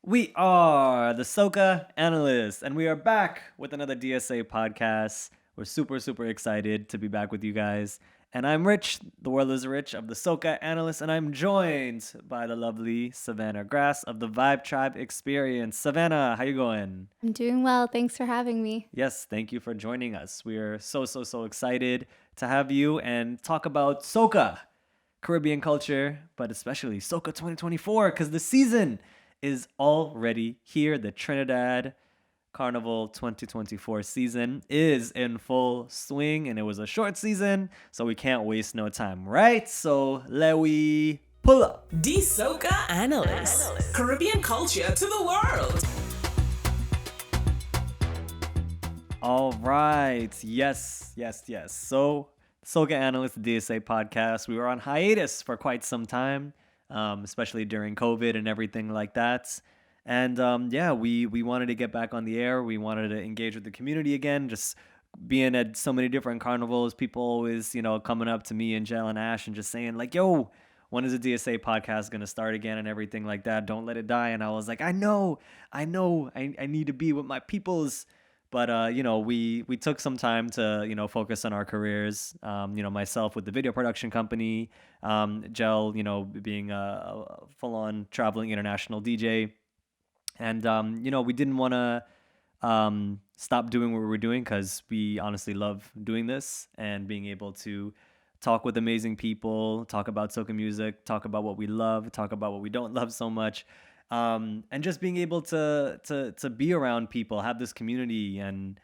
We are the Soca Analyst, and we are back with another DSA podcast. We're super excited to be back with you guys. And I'm Rich, the world is Rich of the Soca Analyst, and I'm joined by the lovely Savanah Grass of the Vibe Tribe Experience. Savanah, how you going? I'm doing well. Thanks for having me. Yes, thank you for joining us. We are so excited to have you and talk about Soca, Caribbean culture, but especially Soca 2024, because the season is already here. The Trinidad Carnival 2024 season is in full swing, and it was a short season, so we can't waste no time, right? So let we pull up. Soca Analyst. Caribbean culture to the world. All right. Yes. So, Soca Analyst, the DSA Podcast, we were on hiatus for quite some time, especially during COVID and everything like that. And we wanted to get back on the air. We wanted to engage with the community again, just being at so many different carnivals. People always, coming up to me and Jell and Ash and just saying like, yo, when is the DSA podcast going to start again and everything like that? Don't let it die. And I was like, I know. I need to be with my peoples. But, we took some time to, focus on our careers, myself with the video production company, Jell, being a full-on traveling international DJ. And, we didn't want to stop doing what we were doing because we honestly love doing this and being able to talk with amazing people, talk about soca music, talk about what we love, talk about what we don't love so much. And just being able to be around people, have this community, and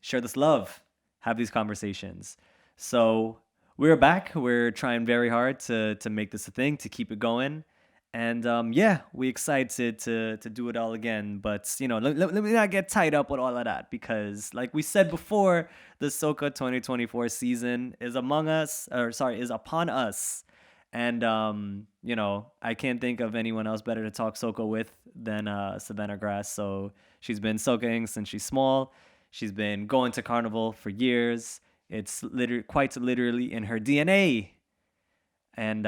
share this love, have these conversations. So we're back. We're trying very hard to make this a thing, to keep it going. And we're excited to do it all again. But let me not get tied up with all of that, because like we said before, the Soca 2024 season is is upon us. And I can't think of anyone else better to talk soca with than Savanah Grass. So she's been socaing since she's small. She's been going to Carnival for years. It's quite literally in her DNA, and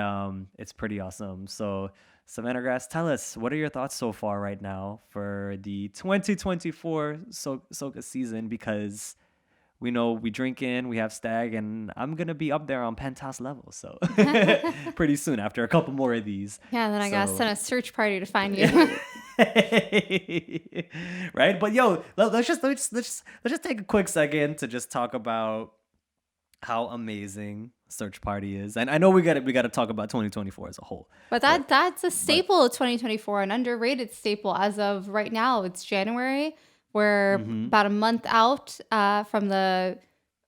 it's pretty awesome. So Savanah Grass, tell us, what are your thoughts so far right now for the 2024 soca season? Because we know we drink in, we have stag, and I'm going to be up there on Pentas level. So pretty soon after a couple more of these. Yeah, then I got to send a search party to find you. Right? But yo, let's just take a quick second to just talk about how amazing search party is. And I know we got to talk about 2024 as a whole. But that's a staple of 2024, an underrated staple as of right now. It's January. We're about a month out from the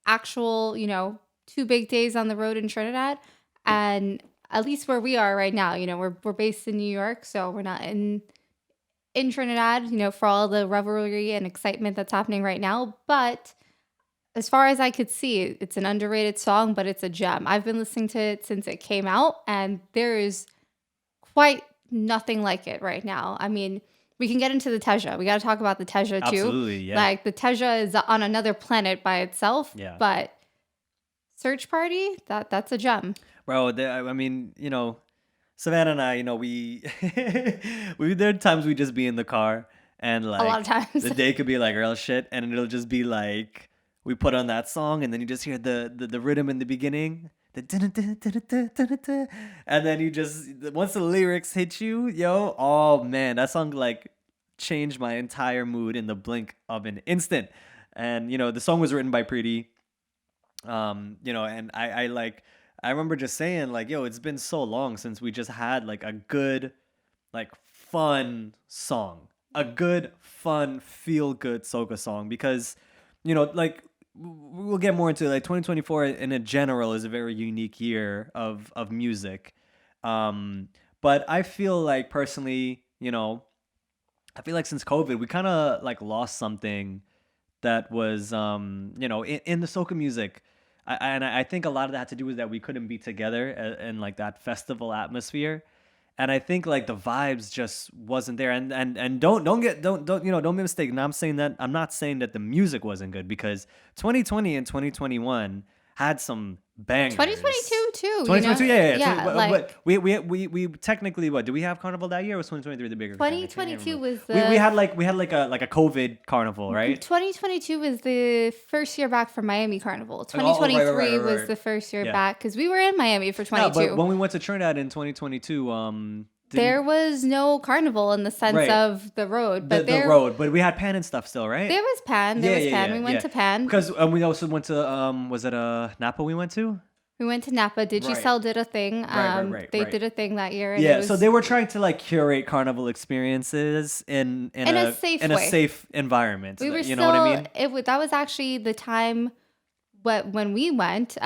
actual, 2 big days on the road in Trinidad. And at least where we are right now, we're based in New York, so we're not in Trinidad, for all the revelry and excitement that's happening right now. But as far as I could see, it's an underrated song, but it's a gem. I've been listening to it since it came out, and there is quite nothing like it right now. I mean, we can get into the Teja. We got to talk about the Teja too. Absolutely, yeah. Like the Teja is on another planet by itself. Yeah. But Search Party, that's a gem. Bro, Savanah and I, there are times we just be in the car, and like A lot of times. the day could be like real shit, and it'll just be like we put on that song, and then you just hear the rhythm in the beginning. And then you just, once the lyrics hit you, oh man, that song like changed my entire mood in the blink of an instant. And the song was written by Preeti, and I remember just saying like, yo, it's been so long since we just had like a good, like fun song, a good, fun, feel good soca song, because like we'll get more into like 2024 in a general is a very unique year of music. But I feel like personally, I feel like since COVID, we kind of like lost something that was, in the soca music. I think a lot of that had to do with that we couldn't be together in like that festival atmosphere. And I think like the vibes just wasn't there. And don't make a mistake. And I'm not saying that the music wasn't good, because 2020 and 2021 had some bangers. 2022 too. 2022, yeah. Yeah, But we technically, what, do we have Carnival that year? Or was 2023 the bigger? 2022 was we had like a COVID Carnival, right? 2022 was the first year back for Miami Carnival. 2023 was the first year back because we were in Miami for 22. No, but when we went to Trinidad in 2022, there was no carnival in the sense of the road, but the road, but we had Pan and stuff still, right? There was Pan. We went to Pan because we also went to was it Napa? We went to. We went to Napa. Digicel did a thing. They did a thing that year. And so they were trying to like curate carnival experiences in a safe environment. We were you know what I mean? That was actually the time when we went.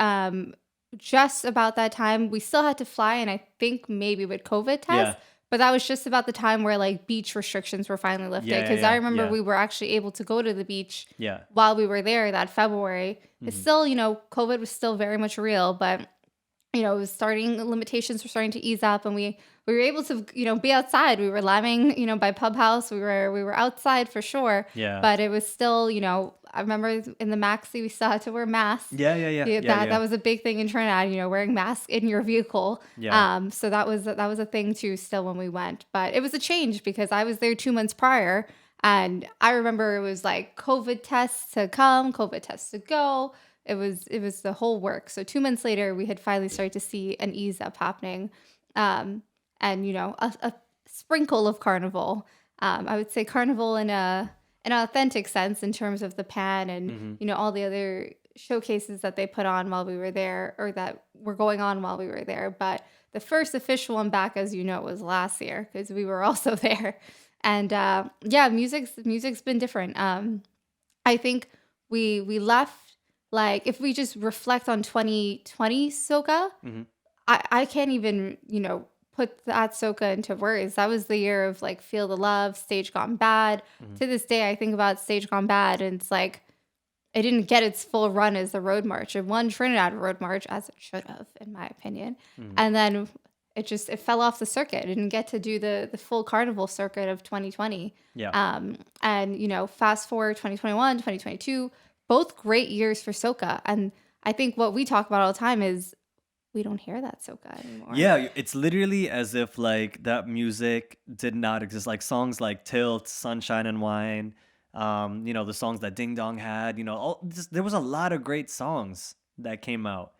Just about that time, we still had to fly, and I think maybe with COVID test, but that was just about the time where like beach restrictions were finally lifted. Because I remember we were actually able to go to the beach while we were there that February. It's still, COVID was still very much real, but it was limitations were starting to ease up, and we were able to, be outside. We were living, by Pub House. We were outside for sure. Yeah. But it was still, I remember in the Maxi, we still had to wear masks. That was a big thing in Trinidad, wearing masks in your vehicle. Yeah. So that was a thing too still when we went. But it was a change because I was there 2 months prior, and I remember it was like COVID tests to come, COVID tests to go. It was the whole work. So 2 months later, we had finally started to see an ease up happening. And a sprinkle of carnival. I would say carnival in an authentic sense in terms of the Pan and all the other showcases that they put on while we were there, or that were going on while we were there. But the first official one back, as you know, was last year because we were also there. And music's been different. I think we left, like, if we just reflect on 2020 Soca, I can't even put that Soca into words. That was the year of like Feel the Love, Stage Gone Bad. To this day, I think about Stage Gone Bad, and it's like it didn't get its full run as the Road March. It won Trinidad Road March, as it should have, in my opinion. And then it fell off the circuit. It didn't get to do the full carnival circuit of 2020. Yeah. And fast forward 2021, 2022, both great years for Soca. And I think what we talk about all the time is we don't hear that Soca anymore. Yeah, it's literally as if like that music did not exist. Like songs like Tilt, Sunshine and Wine, the songs that Ding Dong had, there was a lot of great songs that came out,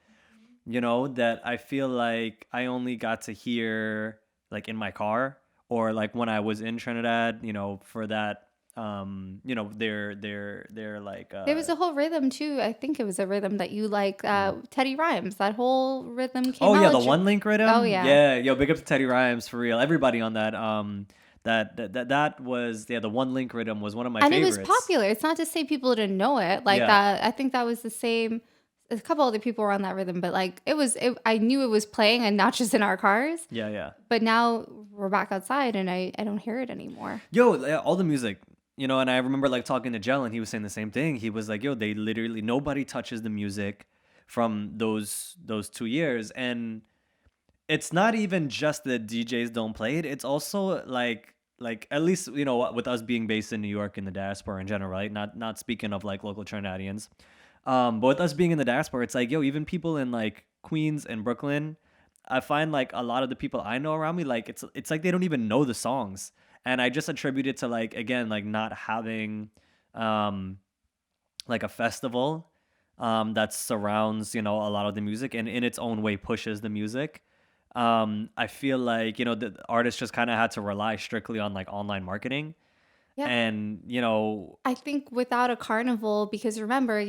that I feel like I only got to hear like in my car or like when I was in Trinidad, for that. They're like there was a whole rhythm too. I think it was a rhythm that you like, Teddy Rhymes. That whole rhythm came out. The one link rhythm. Oh yeah. Yo, big up to Teddy Rhymes for real. Everybody on that. That was the one link rhythm was one of my favorites. And it was popular. It's not to say people didn't know it like that. I think that was the same. A couple other people were on that rhythm, but like I knew it was playing, and not just in our cars. Yeah. But now we're back outside, and I don't hear it anymore. Yo, all the music. And I remember like talking to Jell, and he was saying the same thing. He was like, yo, they literally, nobody touches the music from those 2 years. And it's not even just that DJs don't play it. It's also like at least, with us being based in New York in the diaspora in general, right? Not speaking of like local Trinidadians. But with us being in the diaspora, it's like, yo, even people in like Queens and Brooklyn, I find like a lot of the people I know around me, like it's like they don't even know the songs. And I just attribute it to like, again, like not having like a festival that surrounds, a lot of the music and in its own way pushes the music. I feel like, the artists just kind of had to rely strictly on like online marketing. Yeah. And, I think without a carnival, because remember,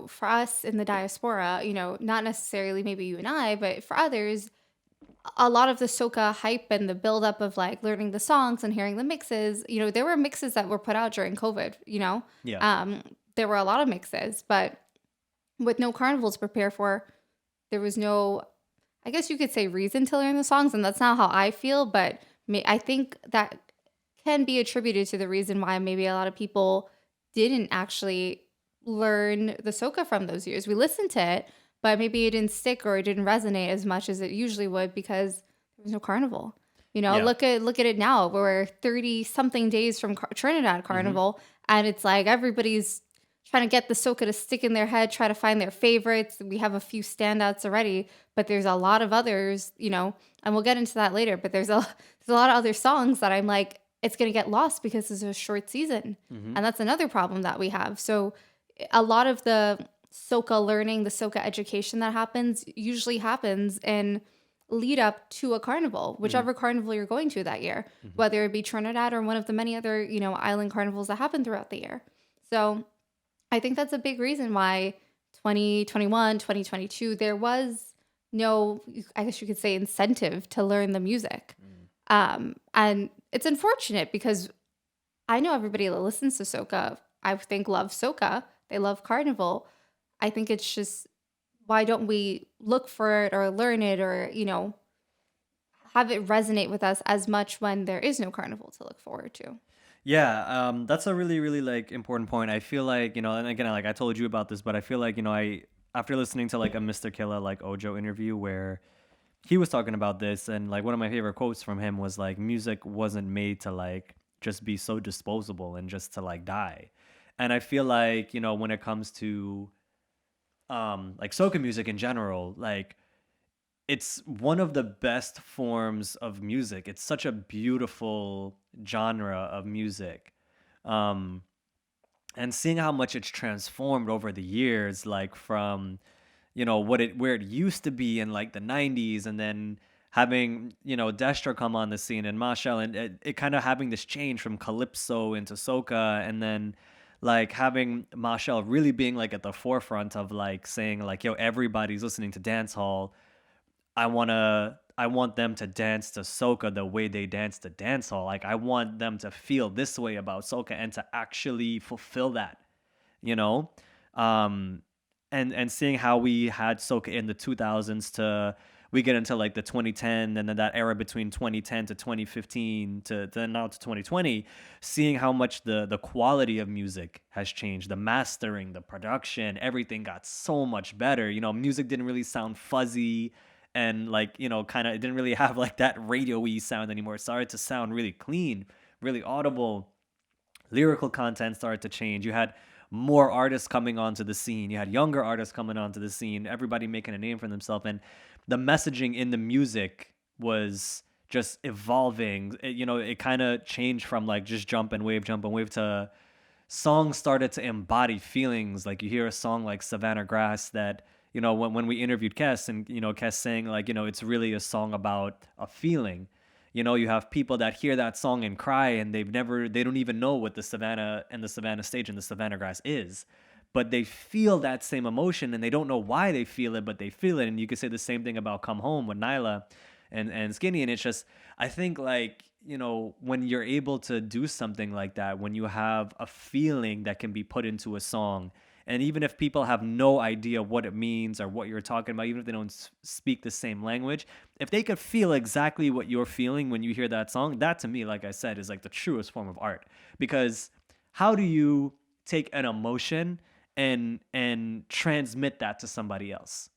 for us in the diaspora, not necessarily maybe you and I, but for others, a lot of the Soca hype and the buildup of like learning the songs and hearing the mixes, there were mixes that were put out during COVID, Yeah. There were a lot of mixes, but with no carnival to prepare for, there was no, I guess you could say, reason to learn the songs. And that's not how I feel, but I think that can be attributed to the reason why maybe a lot of people didn't actually learn the Soca from those years. We listened to it, but maybe it didn't stick or it didn't resonate as much as it usually would because there was no carnival. Look at it now. We're 30 something days from Trinidad Carnival, and it's like everybody's trying to get the soca to stick in their head, try to find their favorites. We have a few standouts already, but there's a lot of others, and we'll get into that later. But there's a lot of other songs that I'm like, it's going to get lost because it's a short season. And that's another problem that we have. So a lot of the soca learning, the soca education that usually happens in lead up to a carnival, whichever carnival you're going to that year, whether it be Trinidad or one of the many other, island carnivals that happen throughout the year. So I think that's a big reason why 2021, 2022, there was no, I guess you could say, incentive to learn the music. And it's unfortunate because I know everybody that listens to soca, I think, loves soca. They love carnival. I think it's just, why don't we look for it or learn it or, have it resonate with us as much when there is no carnival to look forward to? Yeah, that's a really, really like important point. I feel like, and again, like I told you about this, but I feel like, after listening to like a Mr. Killa, like Ojo interview where he was talking about this, and like one of my favorite quotes from him was like, music wasn't made to like just be so disposable and just to like die. And I feel like, when it comes to like soca music in general, like it's one of the best forms of music. It's such a beautiful genre of music. And seeing how much it's transformed over the years, like from, where it used to be in like the 90s, and then having, Destra come on the scene and Marshall, and it kind of having this change from calypso into soca, and then like having Marshall really being like at the forefront of like saying like, yo, everybody's listening to dance hall. I want them to dance to soca the way they dance to dance hall. Like I want them to feel this way about soca and to actually fulfill that, and seeing how we had soca in the 2000s to we get into like the 2010 and then that era between 2010 to 2015 to now to 2020, seeing how much the quality of music has changed, the mastering, the production, everything got so much better. Music didn't really sound fuzzy and like, kind of, it didn't really have like that radio-y sound anymore. It started to sound really clean, really audible. Lyrical content started to change. You had more artists coming onto the scene. You had younger artists coming onto the scene, everybody making a name for themselves. And the messaging in the music was just evolving. It kind of changed from like just jump and wave to songs started to embody feelings. Like you hear a song like Savanah Grass that, when we interviewed Kes, and, Kes saying like, it's really a song about a feeling. You have people that hear that song and cry, and they don't even know what the Savanah and the Savanah stage and the Savanah Grass is, but they feel that same emotion, and they don't know why they feel it, but they feel it. And you could say the same thing about Come Home with Nyla and Skinny. And it's just, I think like, when you're able to do something like that, when you have a feeling that can be put into a song, and even if people have no idea what it means or what you're talking about, even if they don't speak the same language, if they could feel exactly what you're feeling when you hear that song, that to me, like I said, is like the truest form of art. Because how do you take an emotion and transmit that to somebody else?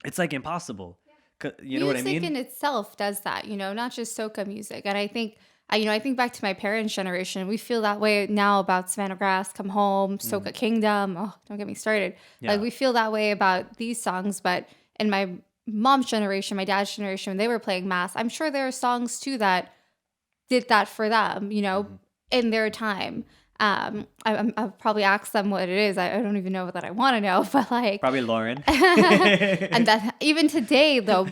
It's like impossible. You know what I mean? Music in itself does that, not just soca music. And I think, I think back to my parents' generation. We feel that way now about Savanah Grass, Come Home, Soca Kingdom. Oh, don't get me started. Yeah. Like we feel that way about these songs. But in my mom's generation, my dad's generation, when they were playing mass, I'm sure there are songs too that did that for them, in their time. I'll probably ask them what it is. I don't even know that I want to know, but like probably Lauren. And that even today though,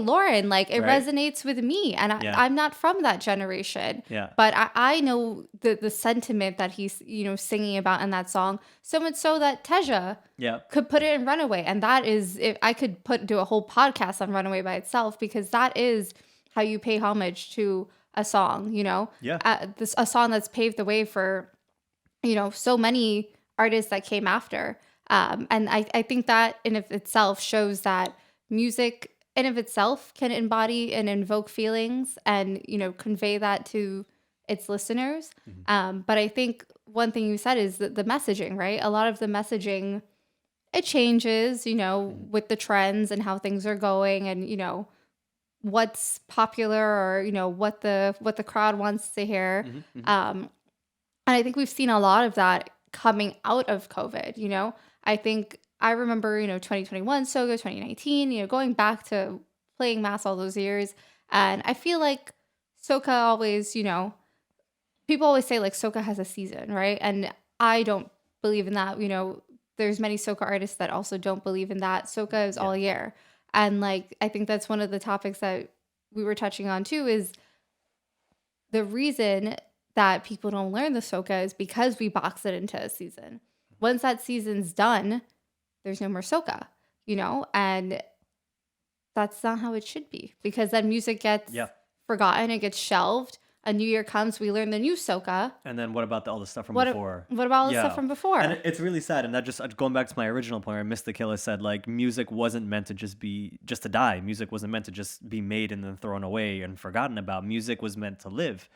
Lauren, like it Right. resonates with me, and Yeah. I'm not from that generation. Yeah. But I know the sentiment that he's singing about in that song, so much so that Teja Yeah. could put it in Runaway, and that is, if I could do a whole podcast on Runaway by itself, because that is how you pay homage to a song, Yeah. a song that's paved the way for, so many artists that came after. And I think that in of itself shows that music in of itself can embody and invoke feelings and, convey that to its listeners. But I think one thing you said is that the messaging, right? A lot of the messaging, it changes, with the trends and how things are going, and, what's popular, or what the crowd wants to hear. And I think we've seen a lot of that coming out of COVID, you know? I think I remember, 2021 Soca, 2019, going back to playing mass all those years. And I feel like Soca always, people always say like Soca has a season, right? And I don't believe in that. There's many Soca artists that also don't believe in that. Soca is all year. And like, I think that's one of the topics that we were touching on too, is the reason that people don't learn the Soca is because we box it into a season. Once that season's done, there's no more Soca, and that's not how it should be, because then music gets forgotten, it gets shelved. A new year comes, we learn the new Soca. And then what about all the stuff from before? What about all the stuff from before? And it's really sad. And that just going back to my original point where Mr. Killer said, like, music wasn't meant to just to die. Music wasn't meant to just be made and then thrown away and forgotten about. Music was meant to live.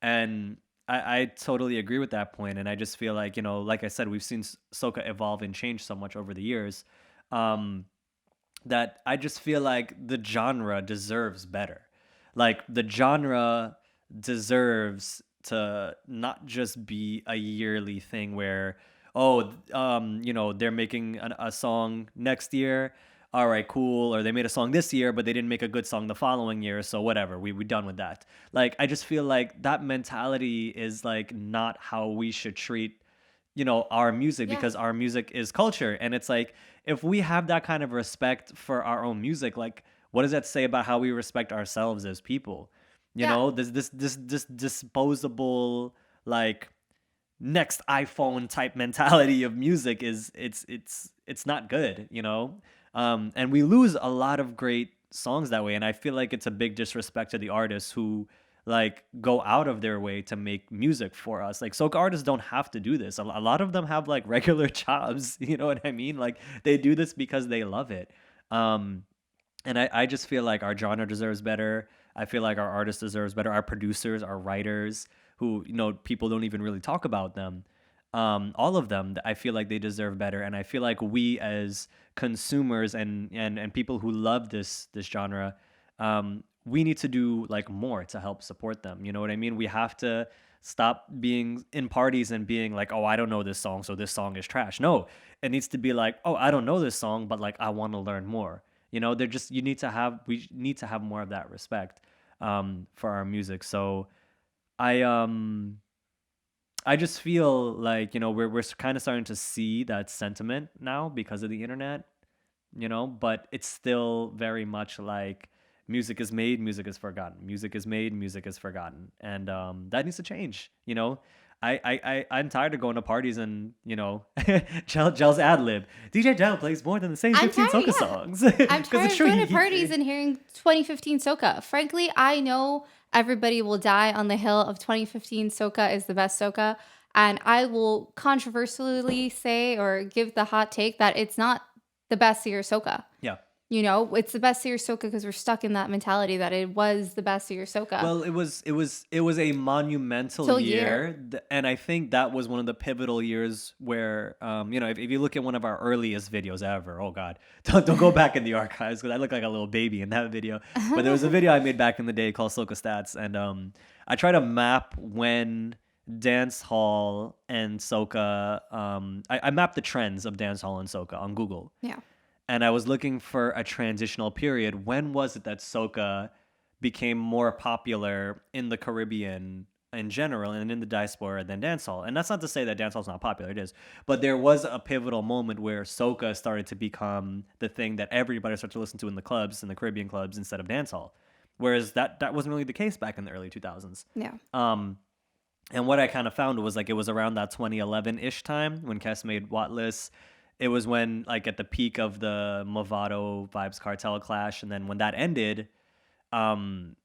And I totally agree with that point. And I just feel like, like I said, we've seen Soca evolve and change so much over the years, that I just feel like the genre deserves better. Like, the genre deserves to not just be a yearly thing where, they're making a song next year. All right, cool. Or they made a song this year, but they didn't make a good song the following year. So whatever, we done with that. Like, I just feel like that mentality is like not how we should treat, our music, because our music is culture. And it's like, if we have that kind of respect for our own music, like, what does that say about how we respect ourselves as people? This disposable, like, next iPhone type mentality of music it's not good, and we lose a lot of great songs that way. And I feel like it's a big disrespect to the artists who like go out of their way to make music for us. Like, soca artists don't have to do this. A lot of them have like regular jobs, you know what I mean? Like, they do this because they love it. And I just feel like our genre deserves better. I feel like our artists deserves better. Our producers, our writers, who, people don't even really talk about them. All of them, I feel like they deserve better. And I feel like we as consumers and people who love this genre, we need to do like more to help support them. You know what I mean? We have to stop being in parties and being like, oh, I don't know this song, so this song is trash. No, it needs to be like, oh, I don't know this song, but like, I want to learn more. We need to have more of that respect for our music. So I just feel like, we're kind of starting to see that sentiment now because of the internet, but it's still very much like music is made, music is forgotten. Music is made, music is forgotten. And that needs to change, I'm tired of going to parties and, Gel's ad lib. DJ Gel plays more than the same 15 Soca songs. I'm tired of going to parties and hearing 2015 Soca. Frankly, I know everybody will die on the hill of 2015 Soca is the best Soca. And I will controversially say or give the hot take that it's not the best year Soca. Yeah. It's the best year Soca because we're stuck in that mentality that it was the best year Soca. Well, it was a monumental year. And I think that was one of the pivotal years where, if you look at one of our earliest videos ever, oh God, don't go back in the archives because I look like a little baby in that video. But there was a video I made back in the day called Soca Stats. And I try to map when dance hall and Soca, I mapped the trends of dance hall and Soca on Google. Yeah. And I was looking for a transitional period. When was it that Soca became more popular in the Caribbean in general and in the diaspora than dancehall? And that's not to say that dancehall is not popular. It is. But there was a pivotal moment where Soca started to become the thing that everybody started to listen to in the clubs, in the Caribbean clubs, instead of dancehall. Whereas that wasn't really the case back in the early 2000s. Yeah. And what I kind of found was like it was around that 2011-ish time when Kes made Whatless. It was when, like, at the peak of the Movado Vibes Cartel clash, and then when that ended, Soca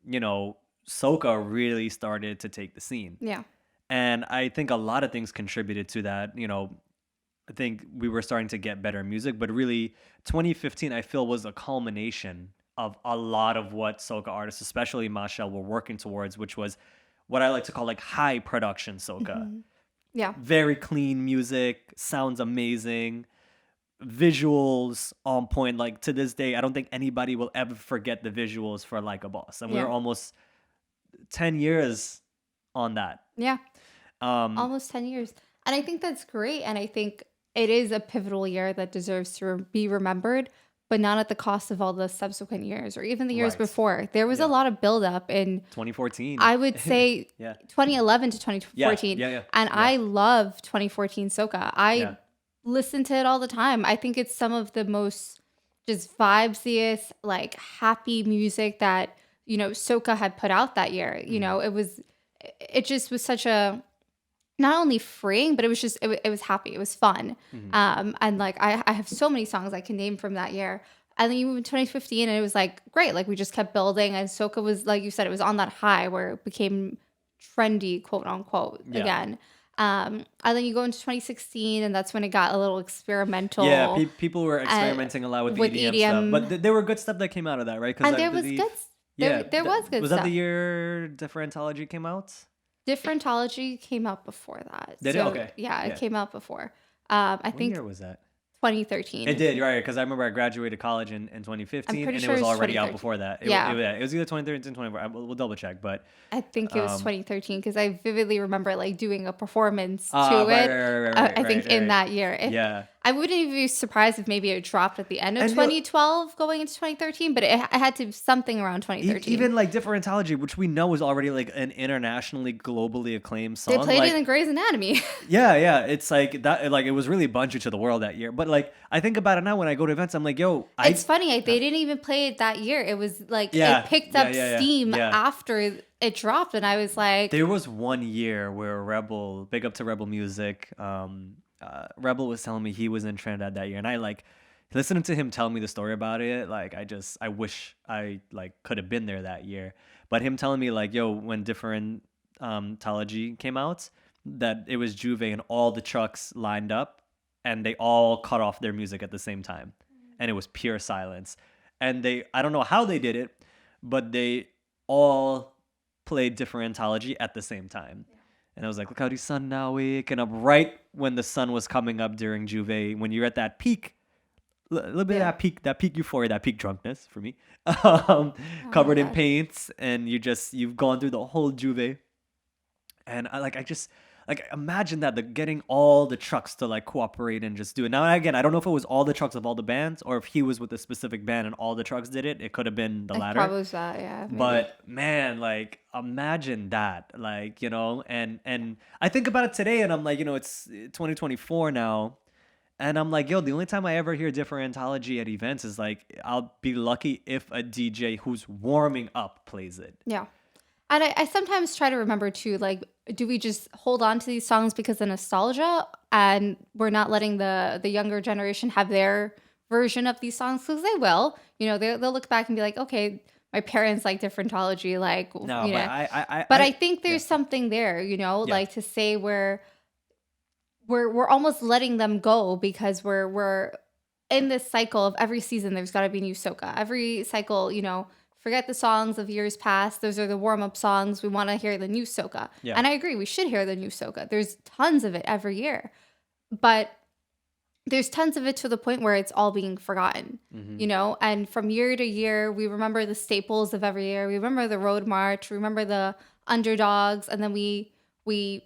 really started to take the scene. Yeah. And I think a lot of things contributed to that. I think we were starting to get better music, but really 2015, I feel, was a culmination of a lot of what Soca artists, especially Machel, were working towards, which was what I like to call like high production Soca. Mm-hmm. Yeah. Very clean music, sounds amazing. Visuals on point. Like, to this day, I don't think anybody will ever forget the visuals for Like a Boss. And we're almost 10 years on that. Yeah. Almost 10 years. And I think that's great. And I think it is a pivotal year that deserves to be remembered, but not at the cost of all the subsequent years or even the years Right. before. There was Yeah. a lot of buildup in, 2014. I would say, Yeah. 2011 to 2014. Yeah. And Yeah. I love 2014 Soca. I Yeah. listen to it all the time. I think it's some of the most just vibesiest, like happy music that, Soca had put out that year. It just was such a, not only freeing, but it was just, it was happy. It was fun. And like, I have so many songs I can name from that year. And then you move in 2015 and it was like, great. Like we just kept building and Soca was, like you said, it was on that high where it became trendy, quote unquote, again. And then you go into 2016 and that's when it got a little experimental. Yeah, people were experimenting a lot with EDM, stuff. But there were good stuff that came out of that, right? And there was good. There was good was stuff. that the year Differentology came out? Differentology came out before that. Did it? Okay. Yeah, Yeah. it came out before. I What think year was that? 2013. It did, right? Because I remember I graduated college in 2015, I'm pretty and sure it was it was already out 2013. before that. Yeah. It was either 2013 or 2014. We'll double check, but I think it was 2013 because I vividly remember like doing a performance to right, it. right, I think in that year. yeah. I wouldn't even be surprised if maybe it dropped at the end of And 2012 going into 2013, but it had to be something around 2013. Even like Differentology, which we know is already like an internationally, globally acclaimed song. they played like, it in Grey's Anatomy. Yeah. It's like that. Like it was really bunchy to the world that year. But like I think about it now when I go to events, I'm like, yo, It's funny. They didn't even play it that year. It was like Yeah, it picked up steam yeah. after it dropped, and I was like, There was one year where Rebel, big up to Rebel Music, Rebel was telling me he was in Trinidad that year, and I like listening to him tell me the story about it. Like I wish I like could have been there that year. But him telling me like, yo, when Differentology came out, that it was Juve and all the trucks lined up, and they all cut off their music at the same time, and it was pure silence. And I don't know how they did it, but they all played Differentology at the same time. And I was like, look how the sun now waking up right when the sun was coming up during Juve, when you're at that peak, a little bit of that peak euphoria, that peak drunkenness for me, covered in paints, and you've gone through the whole Juve. And I just imagine that getting all the trucks to like cooperate and just do it. Now again, I don't know if it was all the trucks of all the bands or if he was with a specific band and all the trucks did it. It could have been the latter. probably was that, yeah. Maybe. But man, like imagine that, like, and I think about it today and I'm like, it's 2024 now. And I'm like, yo, the only time I ever hear Differentology at events is like, I'll be lucky if a DJ who's warming up plays it. Yeah. And I sometimes try to remember too, like, do we just hold on to these songs because of nostalgia and we're not letting the younger generation have their version of these songs? Because they will, they'll look back and be like, okay, my parents like Differentology, like, No, but I think there's something there, like to say we're almost letting them go because we're in this cycle of every season. There's got to be new Soca. Every cycle, forget the songs of years past. Those are the warm-up songs. We want to hear the new Soca. Yeah. And I agree, we should hear the new Soca. There's tons of it every year. But there's tons of it to the point where it's all being forgotten, And from year to year, we remember the staples of every year. We remember the Road March. We remember the underdogs. And then we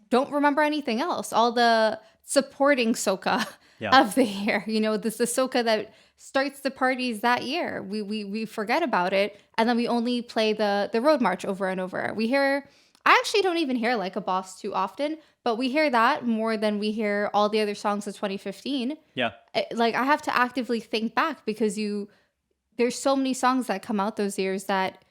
don't remember anything else. All the supporting Soca of the year. This is the Soca that starts the parties that year. We forget about it, and then we only play the Road March over and over. I actually don't even hear Like a Boss too often, but we hear that more than we hear all the other songs of 2015. Yeah. Like I have to actively think back because there's so many songs that come out those years that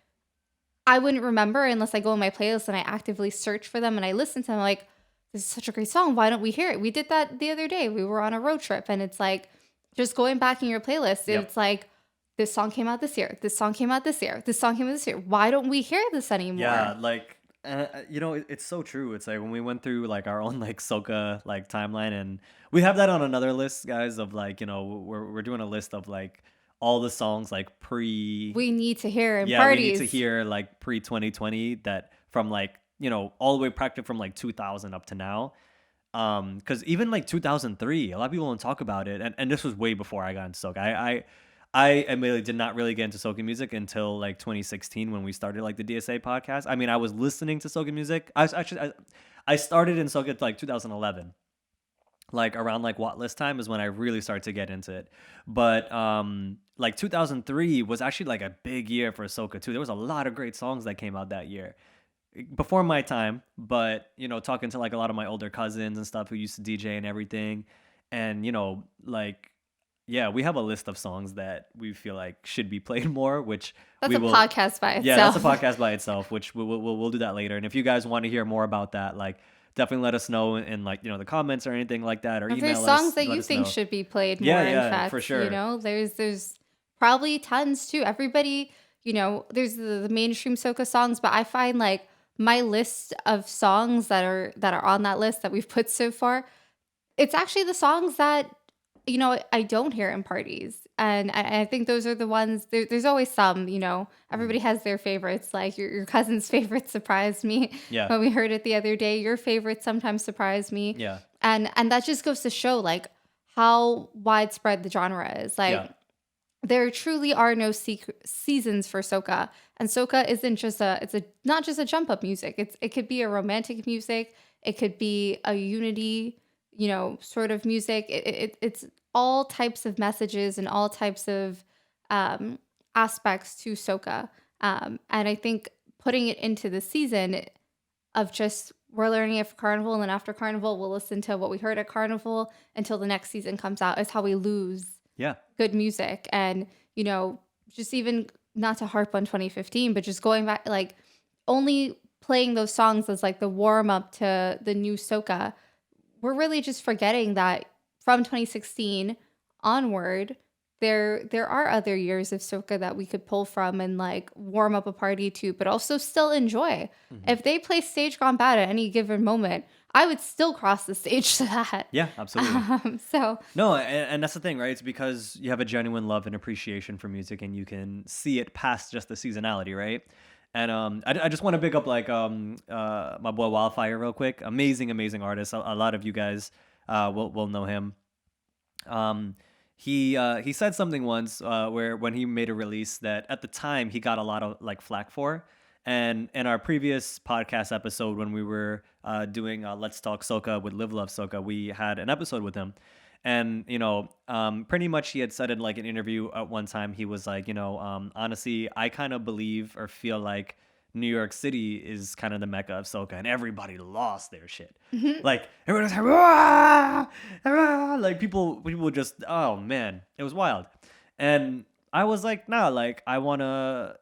I wouldn't remember unless I go in my playlist and I actively search for them and I listen to them like, this is such a great song. Why don't we hear it? We did that the other day. We were on a road trip and it's like, just going back in your playlist, it's like, this song came out this year. This song came out this year. This song came out this year. Why don't we hear this anymore? Yeah, like, it's so true. It's like when we went through like our own like Soca like timeline, and we have that on another list, guys, of like, we're doing a list of like all the songs like we need to hear in parties. We need to hear like pre 2020 that from like, all the way practically from like 2000 up to now. Because even like 2003, a lot of people don't talk about it, and this was way before I got into Soca. I admittedly did not really get into Soca music until like 2016 when we started like the DSA podcast. I mean, I was listening to Soca music. I I started in Soca like 2011. Like around like What List time is when I really started to get into it. But like 2003 was actually like a big year for Soca too. There was a lot of great songs that came out that year. Before my time, but talking to like a lot of my older cousins and stuff who used to DJ and everything. And like yeah, we have a list of songs that we feel like should be played more, which That's we a will. podcast by itself. Yeah, that's a podcast by itself, which we'll do that later. And if you guys want to hear more about that, like definitely let us know in like the comments or anything like that, or If email there's us. songs that let you us think know. should be played more, Yeah, in yeah, fact, for sure. there's probably tons too. Everybody, there's the mainstream soca songs, but I find like my list of songs that are on that list that we've put so far, it's actually the songs that I don't hear in parties, and I think those are the ones. There's always some, everybody has their favorites. Like your cousin's favorite surprised me Yeah. when we heard it the other day. Your favorite sometimes surprised me. Yeah. And that just goes to show like how widespread the genre is. Like Yeah. there truly are no seasons for soca, and soca isn't just not just a jump up music. It could be a romantic music. It could be a unity, sort of music. It's all types of messages and all types of aspects to soca. And I think putting it into the season of just we're learning it for Carnival, and then after Carnival, we'll listen to what we heard at Carnival until the next season comes out is how we lose Yeah. good music. And, just even not to harp on 2015, but just going back, like only playing those songs as like the warm up to the new soca, we're really just forgetting that from 2016 onward, there are other years of soca that we could pull from and like warm up a party to, but also still enjoy. If they play Stage Gone Bad at any given moment, I would still cross the stage to that. Yeah, absolutely. So No, and that's the thing, right? It's because you have a genuine love and appreciation for music, and you can see it past just the seasonality, right? And I just want to pick up like my boy Wildfire real quick. Amazing artist. A lot of you guys will know him. He said something once where when he made a release that at the time he got a lot of like flack for. And in our previous podcast episode when we were doing Let's Talk Soca with Live Love Soca, we had an episode with him. And, pretty much he had said in like an interview at one time, he was like, honestly, I kind of believe or feel like New York City is kind of the mecca of soca, and everybody lost their shit. Like everyone was like, "Rah! Rah!" Like people just, oh man, it was wild. And I was like, nah, like I wanna,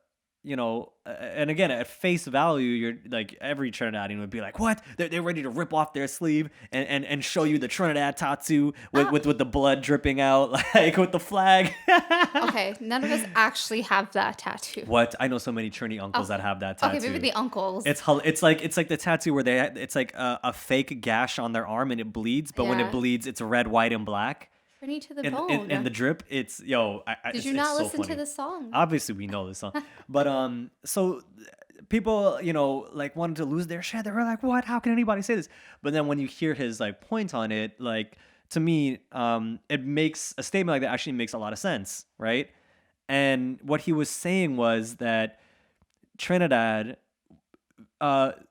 and again at face value, you're like every Trinidadian would be like, what? They're ready to rip off their sleeve and show you the Trinidad tattoo with the blood dripping out, like with the flag. okay, none of us actually have that tattoo. What? I know so many Trini uncles that have that tattoo. Okay, maybe the uncles. It's like the tattoo where it's like a fake gash on their arm and it bleeds, but when Yeah. it bleeds, it's red, white, and black. Trini to the And bone. and the drip, it's Did you not listen to the song? Obviously, we know this song, but so people like wanted to lose their shit. They were like, "What? How can anybody say this?" But then when you hear his like point on it, like to me, it makes a statement like that actually makes a lot of sense, right? And what he was saying was that Trinidad,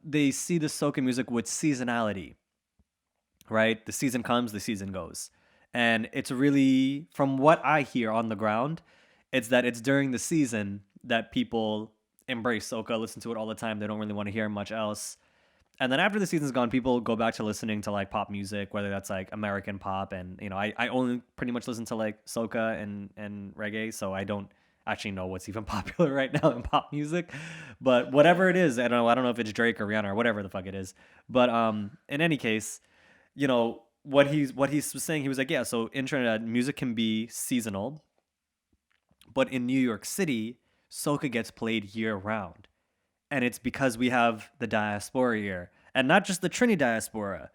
they see the soca music with seasonality, right? The season comes, the season goes. And it's really, from what I hear on the ground, it's that it's during the season that people embrace soca, listen to it all the time. They don't really want to hear much else. And then after the season's gone, people go back to listening to like pop music, whether that's like American pop. And, I only pretty much listen to like soca and reggae. So I don't actually know what's even popular right now in pop music. But whatever it is, I don't know if it's Drake or Rihanna or whatever the fuck it is. But in any case, what he's saying, he was like, yeah, so in Trinidad, music can be seasonal, but in New York City, soca gets played year round. And it's because we have the diaspora here. And not just the Trini diaspora,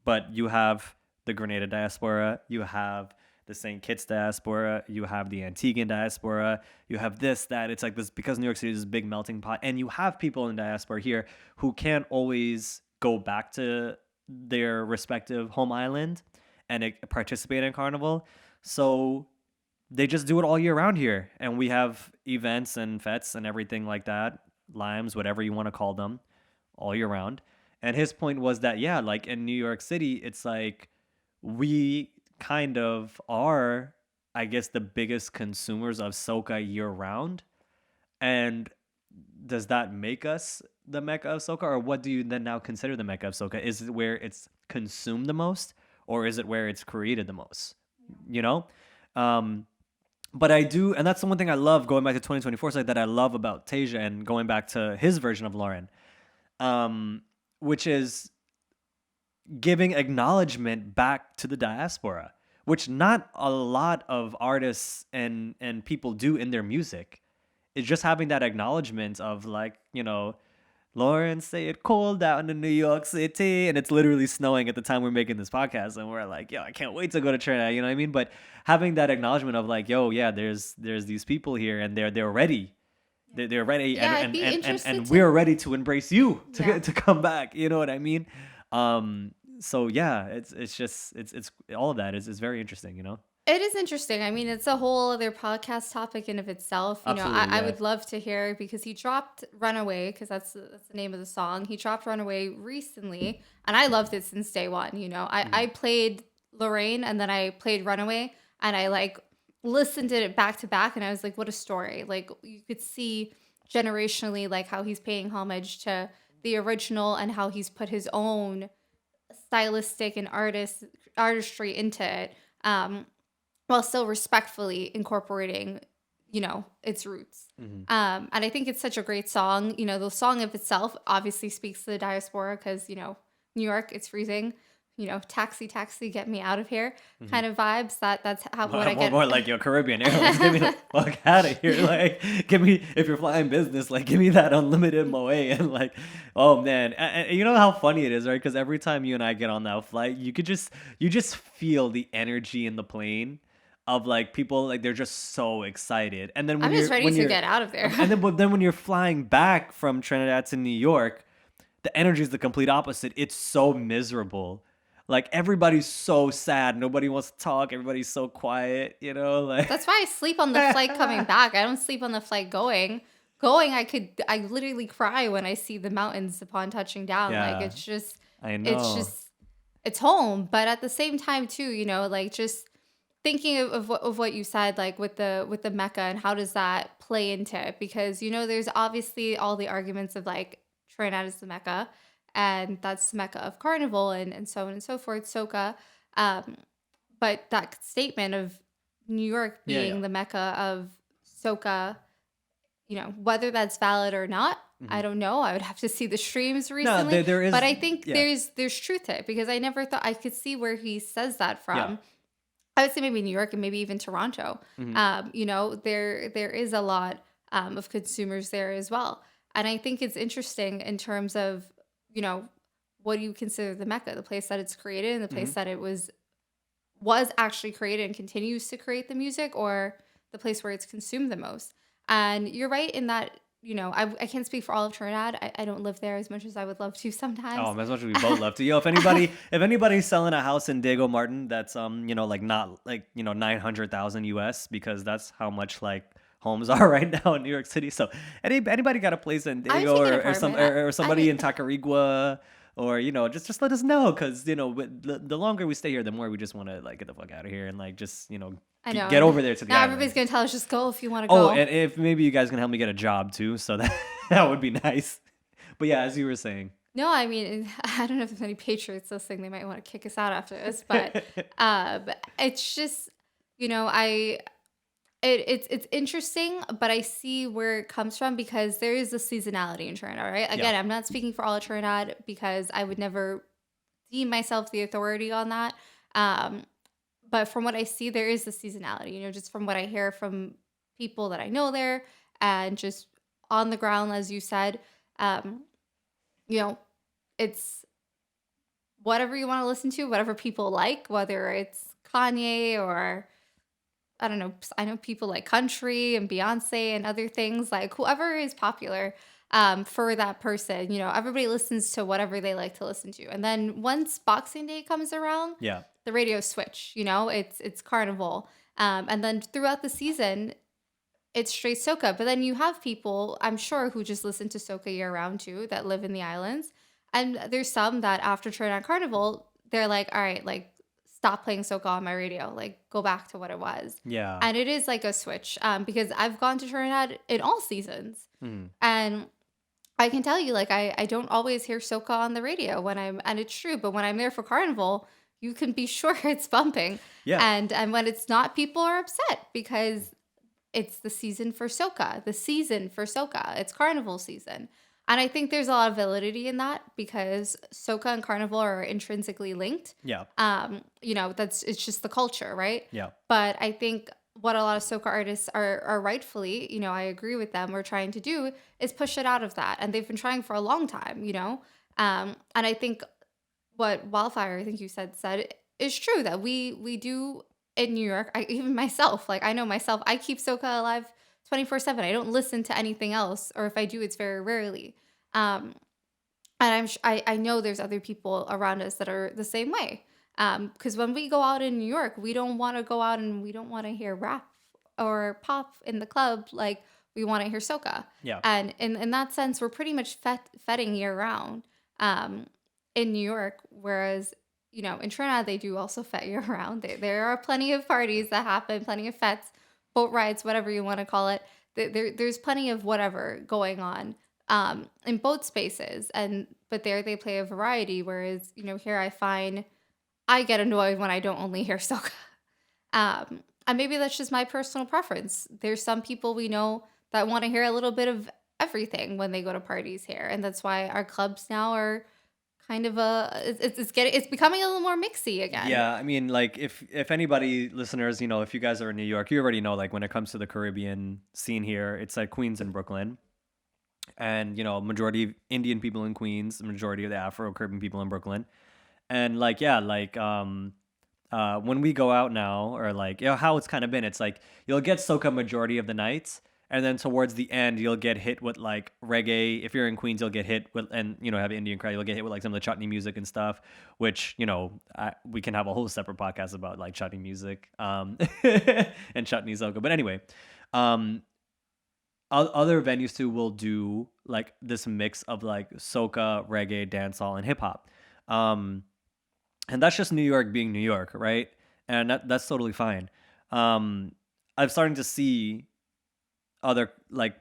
but you have the Grenada diaspora, you have the St. Kitts diaspora, you have the Antiguan diaspora, you have this, that. It's like this, because New York City is this big melting pot, and you have people in diaspora here who can't always go back to their respective home island and participate in Carnival. So they just do it all year round here. And we have events and fetes and everything like that, limes, whatever you want to call them, all year round. And his point was that, yeah, like in New York City, it's like we kind of are, I guess, the biggest consumers of soca year round. And does that make us the mecca of soca, or what do you then now consider the mecca of soca? Is it where it's consumed the most, or is it where it's created the most? You know, um, but I do, and that's the one thing I love going back to 2024 side that I love about Tasia and going back to his version of Lauren, which is giving acknowledgement back to the diaspora, which not a lot of artists and people do in their music. It's just having that acknowledgement of like, Lauren say it cold down in New York City, and it's literally snowing at the time we're making this podcast, and we're like, yo, I can't wait to go to Trinidad, you know what I mean? But having that acknowledgement of like, yo, yeah, there's these people here, and they're ready. They're ready, Yeah, I'd and be and, and, interested and to- we're ready to embrace you to Yeah. to come back. You know what I mean? So yeah, it's just it's all of that is very interesting. It is interesting. I mean, it's a whole other podcast topic in of itself. Absolutely, I yeah. would love to hear because he dropped Runaway, because that's the name of the song. He dropped Runaway recently, and I loved it since day one. I played Lorraine, and then I played Runaway, and I like listened to it back to back, and I was like, what a story. Like, you could see generationally like how he's paying homage to the original and how he's put his own stylistic and artistry into it, while still respectfully incorporating, its roots. And I think it's such a great song. The song of itself obviously speaks to the diaspora because, New York, it's freezing. Taxi, taxi, get me out of here kind of vibes. That's how what I get. More like your Caribbean Airlines. Get me the fuck out of here. Like, give me, if you're flying business, like, give me that unlimited moe. And like, oh man, and you know how funny it is, right? Because every time you and I get on that flight, you just feel the energy in the plane of like people, like they're just so excited. And then when I'm just ready when to you're- get out of there. but then when you're flying back from Trinidad to New York, the energy is the complete opposite. It's so miserable. Like everybody's so sad. Nobody wants to talk. Everybody's so quiet, like That's why I sleep on the flight coming back. I don't sleep on the flight going. Going, I literally cry when I see the mountains upon touching down. Yeah. Like it's just, I know. it's home. But at the same time too, like just thinking of what you said, like with the Mecca and how does that play into it? Because, there's obviously all the arguments of like Trinidad is the Mecca. And that's the Mecca of Carnival and so on and so forth, Soca. But that statement of New York being the Mecca of Soca, whether that's valid or not, I don't know. I would have to see the streams recently. there is, but I think yeah. there's truth to it because I never thought I could see where he says that from. Yeah. I would say maybe New York and maybe even Toronto. There is a lot of consumers there as well. And I think it's interesting in terms of, what do you consider the Mecca, the place that it's created and the place that it was actually created and continues to create the music, or the place where it's consumed the most. And you're right in that, I can't speak for all of Trinidad. I don't live there as much as I would love to sometimes. Oh, as much as we both love to. If anybody's selling a house in Diego Martin, that's like not like 900,000 US, because that's how much like homes are right now in New York City. So anybody got a place in Diego thinking or apartment. somebody in Tacarigua, or just let us know, because the longer we stay here, the more we just want to like get the fuck out of here and like just I know. get over there to the Now island. everybody's going to tell us just go if you want to go. Oh, and if maybe you guys can help me get a job too, so that would be nice. But yeah, as you were saying. No, I mean, I don't know if there's any Patriots listening. They might want to kick us out after this, but it's just, it's interesting, but I see where it comes from because there is a seasonality in Trinidad, right? Again, I'm not speaking for all of Trinidad because I would never deem myself the authority on that. But from what I see, there is a seasonality, just from what I hear from people that I know there and just on the ground, as you said, it's whatever you want to listen to, whatever people like, whether it's Kanye or I don't know. I know people like country and Beyonce and other things, like whoever is popular for that person. Everybody listens to whatever they like to listen to. And then once Boxing Day comes around, Yeah. the radio switch, it's Carnival. And then throughout the season, it's straight soca. But then you have people, I'm sure, who just listen to soca year round too, that live in the islands. And there's some that after Trinidad Carnival, they're like, all right, like stop playing soca on my radio, like go back to what it was. Yeah. And it is like a switch, because I've gone to Trinidad in all seasons, Mm. and I can tell you, like, I don't always hear soca on the radio and it's true, but when I'm there for Carnival, you can be sure it's bumping. Yeah. And when it's not, people are upset because it's the season for soca, It's Carnival season. And I think there's a lot of validity in that because soca and Carnival are intrinsically linked. Yeah. It's just the culture, right? Yeah. But I think what a lot of soca artists are rightfully, I agree with them, we're trying to do is push it out of that. And they've been trying for a long time, And I think what Wildfire, I think you said is true, that we do in New York. Even myself, like I know myself, I keep soca alive 24/7. I don't listen to anything else, or if I do, it's very rarely. And I know there's other people around us that are the same way. Because when we go out in New York, we don't want to go out and we don't want to hear rap or pop in the club. Like we want to hear soca. Yeah. And in that sense, we're pretty much fetting year round in New York. Whereas, in Trinidad, they do also fet year round. There are plenty of parties that happen, plenty of fets, boat rides, whatever you want to call it. There's plenty of whatever going on in both spaces. But there they play a variety. Whereas, here I get annoyed when I don't only hear soca. And maybe that's just my personal preference. There's some people we know that want to hear a little bit of everything when they go to parties here. And that's why our clubs now are kind of it's becoming a little more mixy again. Yeah, I mean, like if anybody listeners, if you guys are in New York, you already know, like when it comes to the Caribbean scene here, it's like Queens and Brooklyn. And, majority of Indian people in Queens, the majority of the Afro-Caribbean people in Brooklyn. And like, yeah, like when we go out now, or like, how it's kind of been, it's like you'll get soca majority of the nights, and then towards the end you'll get hit with like reggae. If you're in Queens, you'll get hit with, and have Indian crowd, you'll get hit with like some of the chutney music and stuff, which we can have a whole separate podcast about like chutney music and chutney soca. But anyway, other venues too will do like this mix of like soca, reggae, dancehall, and hip hop. And that's just New York being New York, right? And that's totally fine. I'm starting to see other like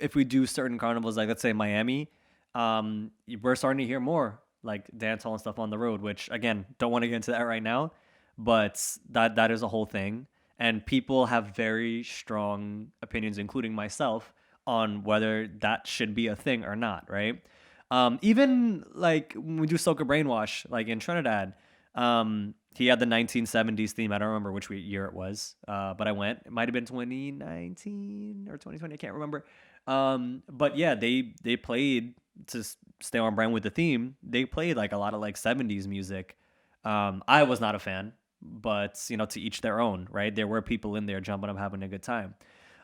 if we do certain carnivals, like let's say Miami, we're starting to hear more like dancehall and stuff on the road, which again, don't want to get into that right now, but that is a whole thing. And people have very strong opinions, including myself, on whether that should be a thing or not, right? Even like when we do Soca Brainwash, like in Trinidad, he had the 1970s theme. I don't remember which year it was, but I went. It might have been 2019 or 2020. I can't remember. But yeah, they played, to stay on brand with the theme, they played like a lot of like 70s music. I was not a fan, but to each their own, right? There were people in there jumping up, having a good time.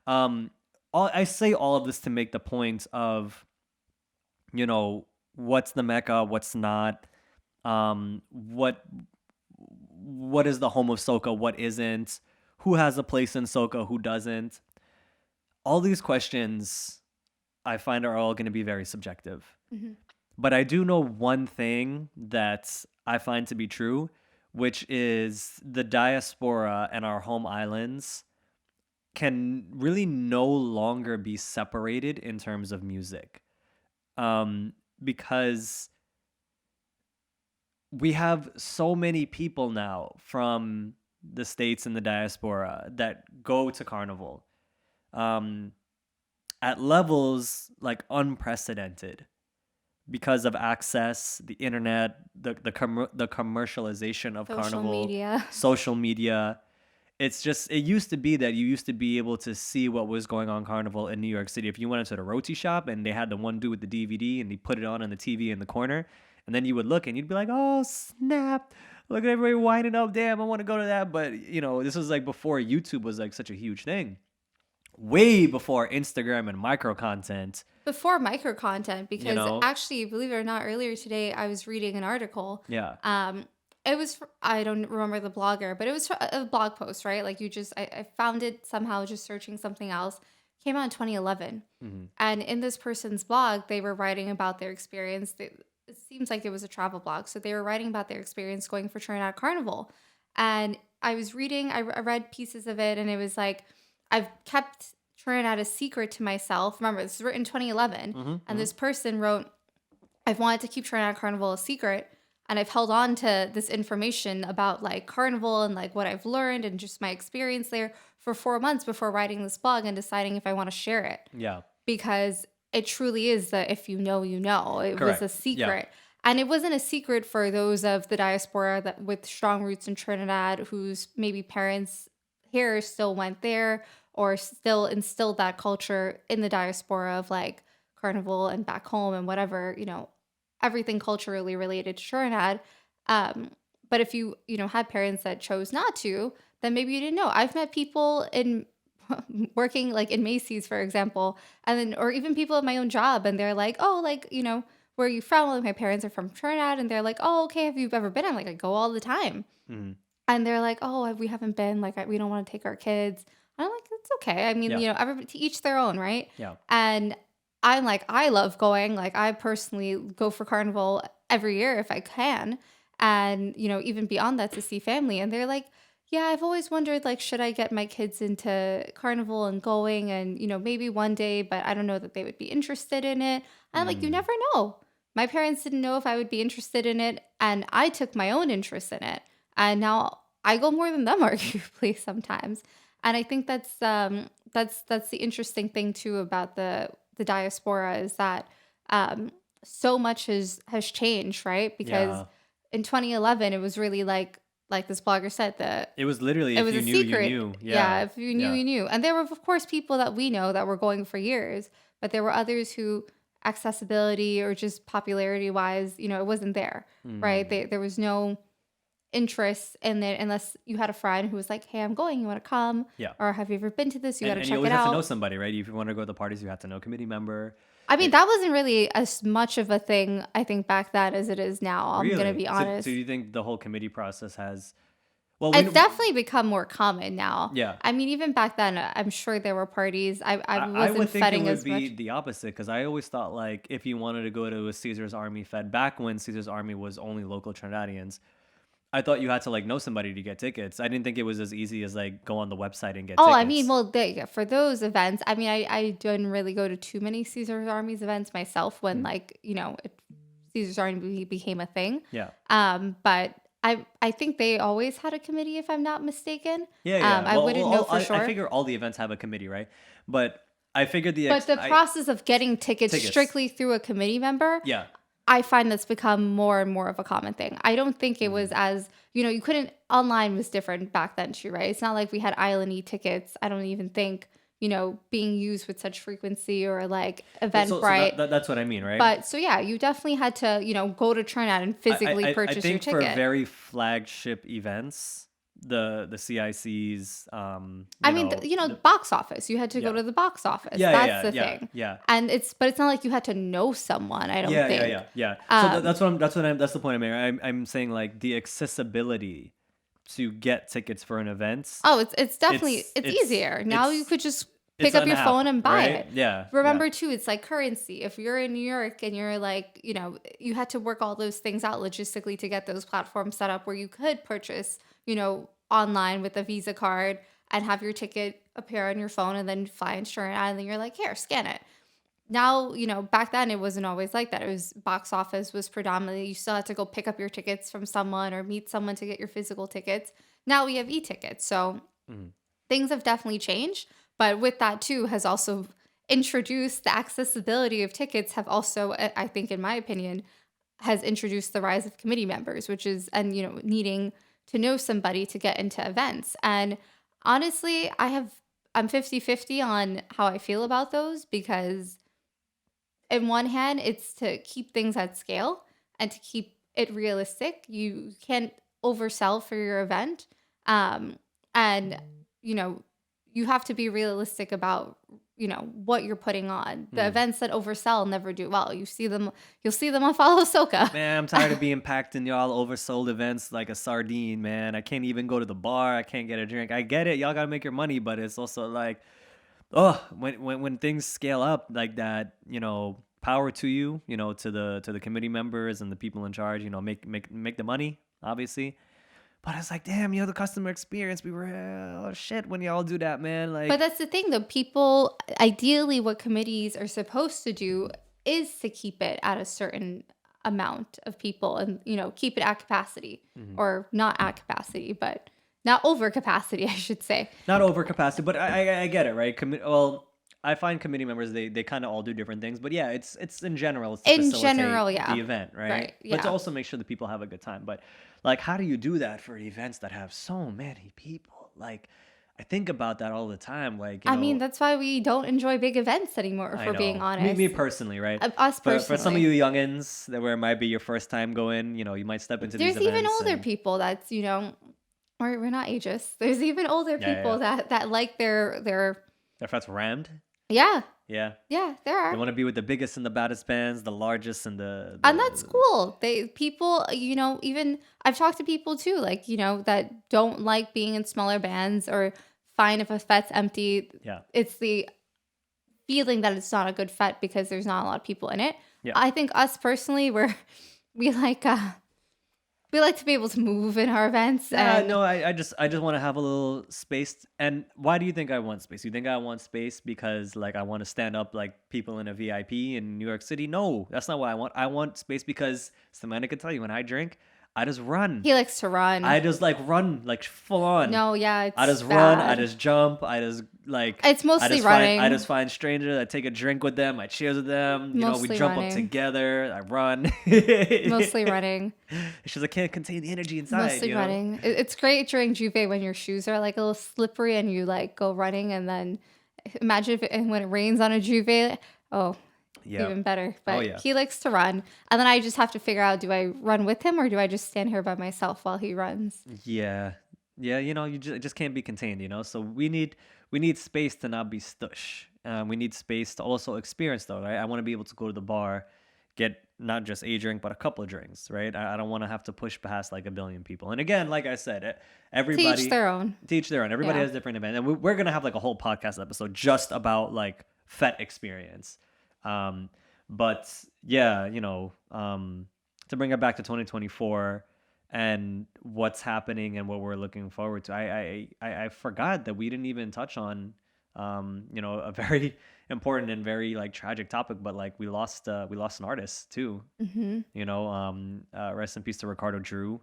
I say all of this to make the point of, what's the mecca, what's not, what is the home of soca, what isn't, who has a place in soca, who doesn't. All these questions I find are all going to be very subjective. Mm-hmm. But I do know one thing that I find to be true, which is the diaspora and our home islands can really no longer be separated in terms of music. Because we have so many people now from the States and the diaspora that go to Carnival at levels like unprecedented because of access, the internet, the commercialization of Carnival, social media. It's just, it used to be that you used to be able to see what was going on Carnival in New York City. If you went into the roti shop and they had the one dude with the DVD and he put it on the TV in the corner, and then you would look and you'd be like, oh, snap. Look at everybody winding up. Damn, I want to go to that. But, this was like before YouTube was like such a huge thing. Way before Instagram and micro content. Before micro content, because actually, believe it or not, earlier today I was reading an article. Yeah. It was, I don't remember the blogger, but it was a blog post, right? Like I found it somehow just searching something else. Came out in 2011. Mm-hmm. And in this person's blog, they were writing about their experience. it seems like it was a travel blog. So they were writing about their experience going for Trinidad Carnival. And I was reading, I read pieces of it, and it was like, I've kept Trinidad a secret to myself. Remember, this was written in 2011. And this person wrote, I've wanted to keep Trinidad Carnival a secret. And I've held on to this information about like Carnival and like what I've learned and just my experience there for 4 months before writing this blog and deciding if I want to share it. Yeah. Because it truly is the if you know, you know. It Correct. was a secret. Yeah. And it wasn't a secret for those of the diaspora that with strong roots in Trinidad whose maybe parents here still went there or still instilled that culture in the diaspora of like Carnival and back home and whatever, you know, everything culturally related to Trinidad. But if you had parents that chose not to, then maybe you didn't know. I've met people in working like in Macy's, for example, and then, or even people at my own job, and they're like, oh, like, you know, where are you from? Like, my parents are from Trinidad, and they're like, oh, okay, have you ever been? I'm like, I go all the time. And they're like, oh, we haven't been, like, we don't want to take our kids. And I'm like, it's okay. I mean, you know, everybody to each their own, right? Yeah. And I'm like, I love going. Like, I personally go for Carnival every year if I can. And, you know, even beyond that to see family. And they're like, yeah, I've always wondered, like, should I get my kids into Carnival and going and, you know, maybe one day, but I don't know that they would be interested in it. And I'm like, you never know. My parents didn't know if I would be interested in it. And I took my own interest in it. And now I go more than them, arguably, sometimes. And I think that's the interesting thing, too, about the diaspora is that so much has changed, right? Because in 2011, it was really like this blogger said, it was literally if you knew, secret. You knew. Yeah, if you knew, you knew. And there were, of course, people that we know that were going for years, but there were others who accessibility or just popularity wise, you know, it wasn't there, right? There was no interest in it unless you had a friend who was like, hey, I'm going, you want to come? Yeah. Or have you ever been to this? You got to check it out. And you always have to know somebody, right? If you want to go to the parties, you have to know a committee member. I mean, that wasn't really as much of a thing, I think, back then as it is now. I'm going to be honest. So you think the whole committee process has... Well, it's definitely become more common now. Yeah. I mean, even back then, I'm sure there were parties. I wasn't fetting as much. I would think it would be the opposite, because I always thought, like, if you wanted to go to a Caesar's Army Fed, back when Caesar's Army was only local Trinidadians, I thought you had to, like, know somebody to get tickets. I didn't think it was as easy as, like, go on the website and get tickets. I mean, well, for those events, I mean, I didn't really go to too many Caesar's Army's events myself when, like, you know, Caesar's Army became a thing. Yeah. But I think they always had a committee, if I'm not mistaken. Yeah. I wouldn't know for sure. I figure all the events have a committee, right? But I figured But the process of getting tickets strictly through a committee member... Yeah. I find that's become more and more of a common thing. I don't think it was as, you know, you couldn't, online was different back then too, right? It's not like we had Island E-tickets. I don't even think, you know, being used with such frequency or like Eventbrite. So that's what I mean, right? But so yeah, you definitely had to, you know, go to Trinidad and physically purchase your ticket. I think for very flagship events, the CICs, box office. You had to go to the box office. That's the thing. Yeah. And but it's not like you had to know someone. I don't think. Yeah. So that's the point I'm making. I'm saying, like, the accessibility to get tickets for an event. Oh, it's definitely it's easier now. You could just pick up your phone and buy it. Yeah. Remember too, it's like currency. If you're in New York and you're like, you know, you had to work all those things out logistically to get those platforms set up where you could purchase, you know, online with a Visa card and have your ticket appear on your phone and then fly in Trinidad and then you're like, here, scan it. Now, you know, back then it wasn't always like that. It was box office was predominantly, you still had to go pick up your tickets from someone or meet someone to get your physical tickets. Now we have e-tickets. So things have definitely changed. But with that too has also introduced the accessibility of tickets have also, I think, in my opinion, has introduced the rise of committee members, which is, and, you know, needing to know somebody to get into events. And honestly, I'm 50-50 on how I feel about those, because in one hand, it's to keep things at scale and to keep it realistic. You can't oversell for your event. And, you know, you have to be realistic about, you know, what you're putting on. The events that oversell never do well. You'll see them on Follow Soca. Man, I'm tired of being packed in y'all oversold events like a sardine, man. I can't even go to the bar. I can't get a drink. I get it. Y'all got to make your money, but it's also like, when things scale up like that, you know, power to you, to the committee members and the people in charge, make the money, obviously. But it's like, damn, the customer experience, we were, oh shit, when y'all do that, man. Like, But that's the thing, though. People, ideally, what committees are supposed to do is to keep it at a certain amount of people and, keep it at capacity or not at capacity, but not over capacity, I should say. Not over capacity, but I get it, right? I find committee members, they kind of all do different things, but yeah, it's in general, it's to facilitate the event, right? Yeah. But to also make sure that people have a good time. But like, how do you do that for events that have so many people? Like, I think about that all the time. Like, I mean, that's why we don't enjoy big events anymore, if we're being honest. Me personally, right? Us personally. For some of you youngins, where it might be your first time going, you might step into these events. There's even older people that's, we're not ageist. There's even older people that like their fats rammed. Yeah. Yeah. Yeah, there are. They want to be with the biggest and the baddest bands, the largest and the and that's cool. People, even I've talked to people too, like, that don't like being in smaller bands or fine if a fet's empty. Yeah. It's the feeling that it's not a good fet because there's not a lot of people in it. Yeah. I think us personally, we like to be able to move in our events. No, I just want to have a little space. And why do you think I want space? You think I want space because like I want to stand up like people in a VIP in New York City? No, that's not what I want. I want space because Savanah can tell you, when I drink, I just run. He likes to run. I just like run, like full on. No, yeah, I just bad. run. I just jump. I just like. It's mostly running. I just find strangers. I take a drink with them. I cheers with them. Mostly we jump running. up together. I run. Mostly running. It's just I can't contain the energy inside. Mostly running. It's great during Juve when your shoes are like a little slippery and you like go running, and then imagine when it rains on a Juve. Oh. Yeah. Even better. But yeah. He likes to run. And then I just have to figure out, do I run with him or do I just stand here by myself while he runs? Yeah. Yeah, you just can't be contained, So we need space to not be stush. We need space to also experience, though, right? I want to be able to go to the bar, get not just a drink, but a couple of drinks, right? I don't want to have to push past like a billion people. And again, like I said, everybody... Teach their own. Everybody has different events. And we're going to have like a whole podcast episode just about like FET experience. But yeah, to bring it back to 2024 and what's happening and what we're looking forward to, I forgot that we didn't even touch on, a very important and very like tragic topic, but like we lost an artist too. Mm-hmm. Rest in peace to Ricardo Drew,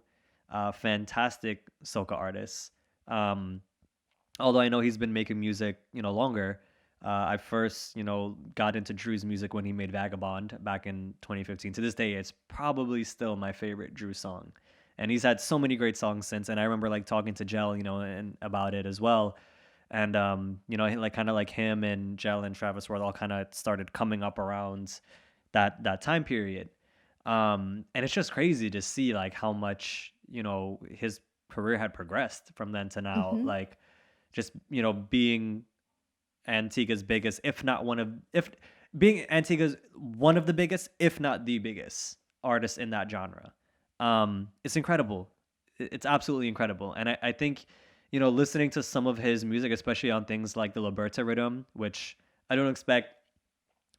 fantastic soca artist. Although I know he's been making music, longer. I first, got into Drew's music when he made Vagabond back in 2015. To this day, it's probably still my favorite Drew song. And he's had so many great songs since. And I remember like talking to Gel, and about it as well. And, like kind of like him and Gel and Travis Worth all kind of started coming up around that time period. And it's just crazy to see like how much, his career had progressed from then to now. Mm-hmm. Like just, being Antigua's biggest, being Antigua's one of the biggest, if not the biggest artist in that genre. It's incredible. It's absolutely incredible. And I think, listening to some of his music, especially on things like the Liberta rhythm, which I don't expect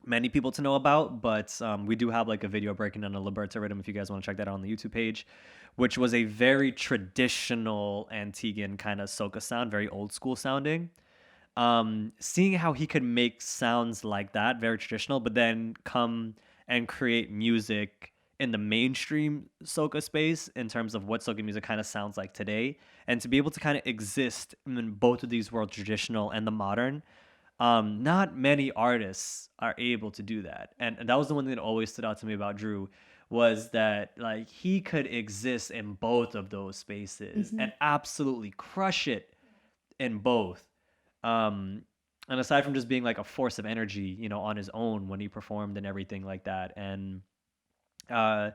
many people to know about, but we do have like a video breaking down the Liberta rhythm if you guys want to check that out on the YouTube page, which was a very traditional Antiguan kind of soca sound, very old school sounding. Seeing how he could make sounds like that, very traditional, but then come and create music in the mainstream soca space in terms of what soca music kind of sounds like today, and to be able to kind of exist in both of these worlds, traditional and the modern. Not many artists are able to do that. And that was the one thing that always stood out to me about Drew, was that like he could exist in both of those spaces and absolutely crush it in both. And aside from just being like a force of energy, on his own when he performed and everything like that. And I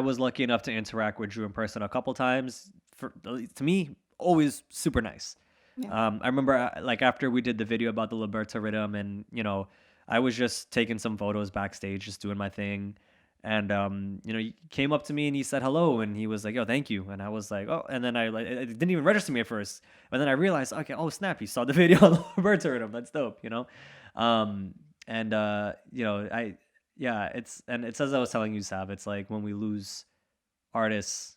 was lucky enough to interact with Drew in person a couple times. To me, always super nice. Yeah. I remember like after we did the video about the Liberta rhythm, and I was just taking some photos backstage, just doing my thing. And he came up to me and he said hello, and he was like, "Yo, thank you." And I was like, "Oh," and then it didn't even register me at first, but then I realized, okay, oh snap, he saw the video on the Liberta rhythm. That's dope, And it's as I was telling you, Sav, it's like when we lose artists,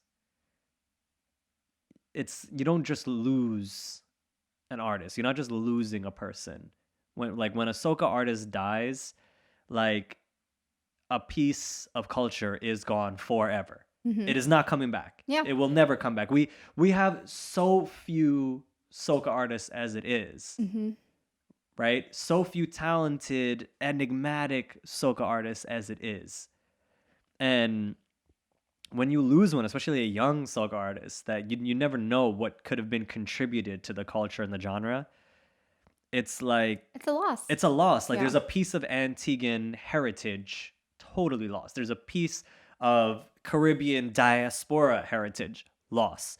you don't just lose an artist. You're not just losing a person. When a soca artist dies, like a piece of culture is gone forever. Mm-hmm. It is not coming back. Yeah. It will never come back. We have so few soca artists as it is. Mm-hmm. Right? So few talented, enigmatic soca artists as it is. And when you lose one, especially a young soca artist, that you never know what could have been contributed to the culture and the genre, it's like... It's a loss. It's a loss. Like, Yeah. there's a piece of Antiguan heritage totally lost. There's a piece of Caribbean diaspora heritage lost.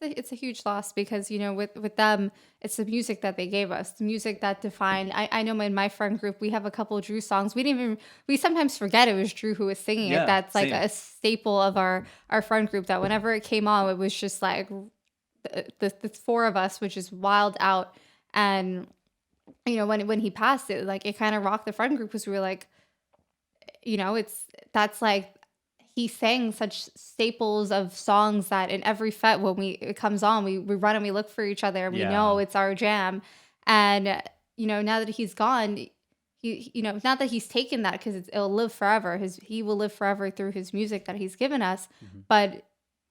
It's a huge loss because, you know, with them, it's the music that they gave us, the music that defined. I know in my friend group, we have a couple of Drew songs. We sometimes forget it was Drew who was singing Yeah, it. That's like same. a staple of our friend group, that whenever it came on, it was just like the four of us, which is wild out. And, you know, when he passed it, like it kind of rocked the friend group because we were like, you know, that's like, he sang such staples of songs that in every fet when it comes on, we run and we look for each other and we Yeah. know it's our jam. And, you know, now that he's gone, not that he's taken that, because it'll live forever. He will live forever through his music that he's given us. Mhm. But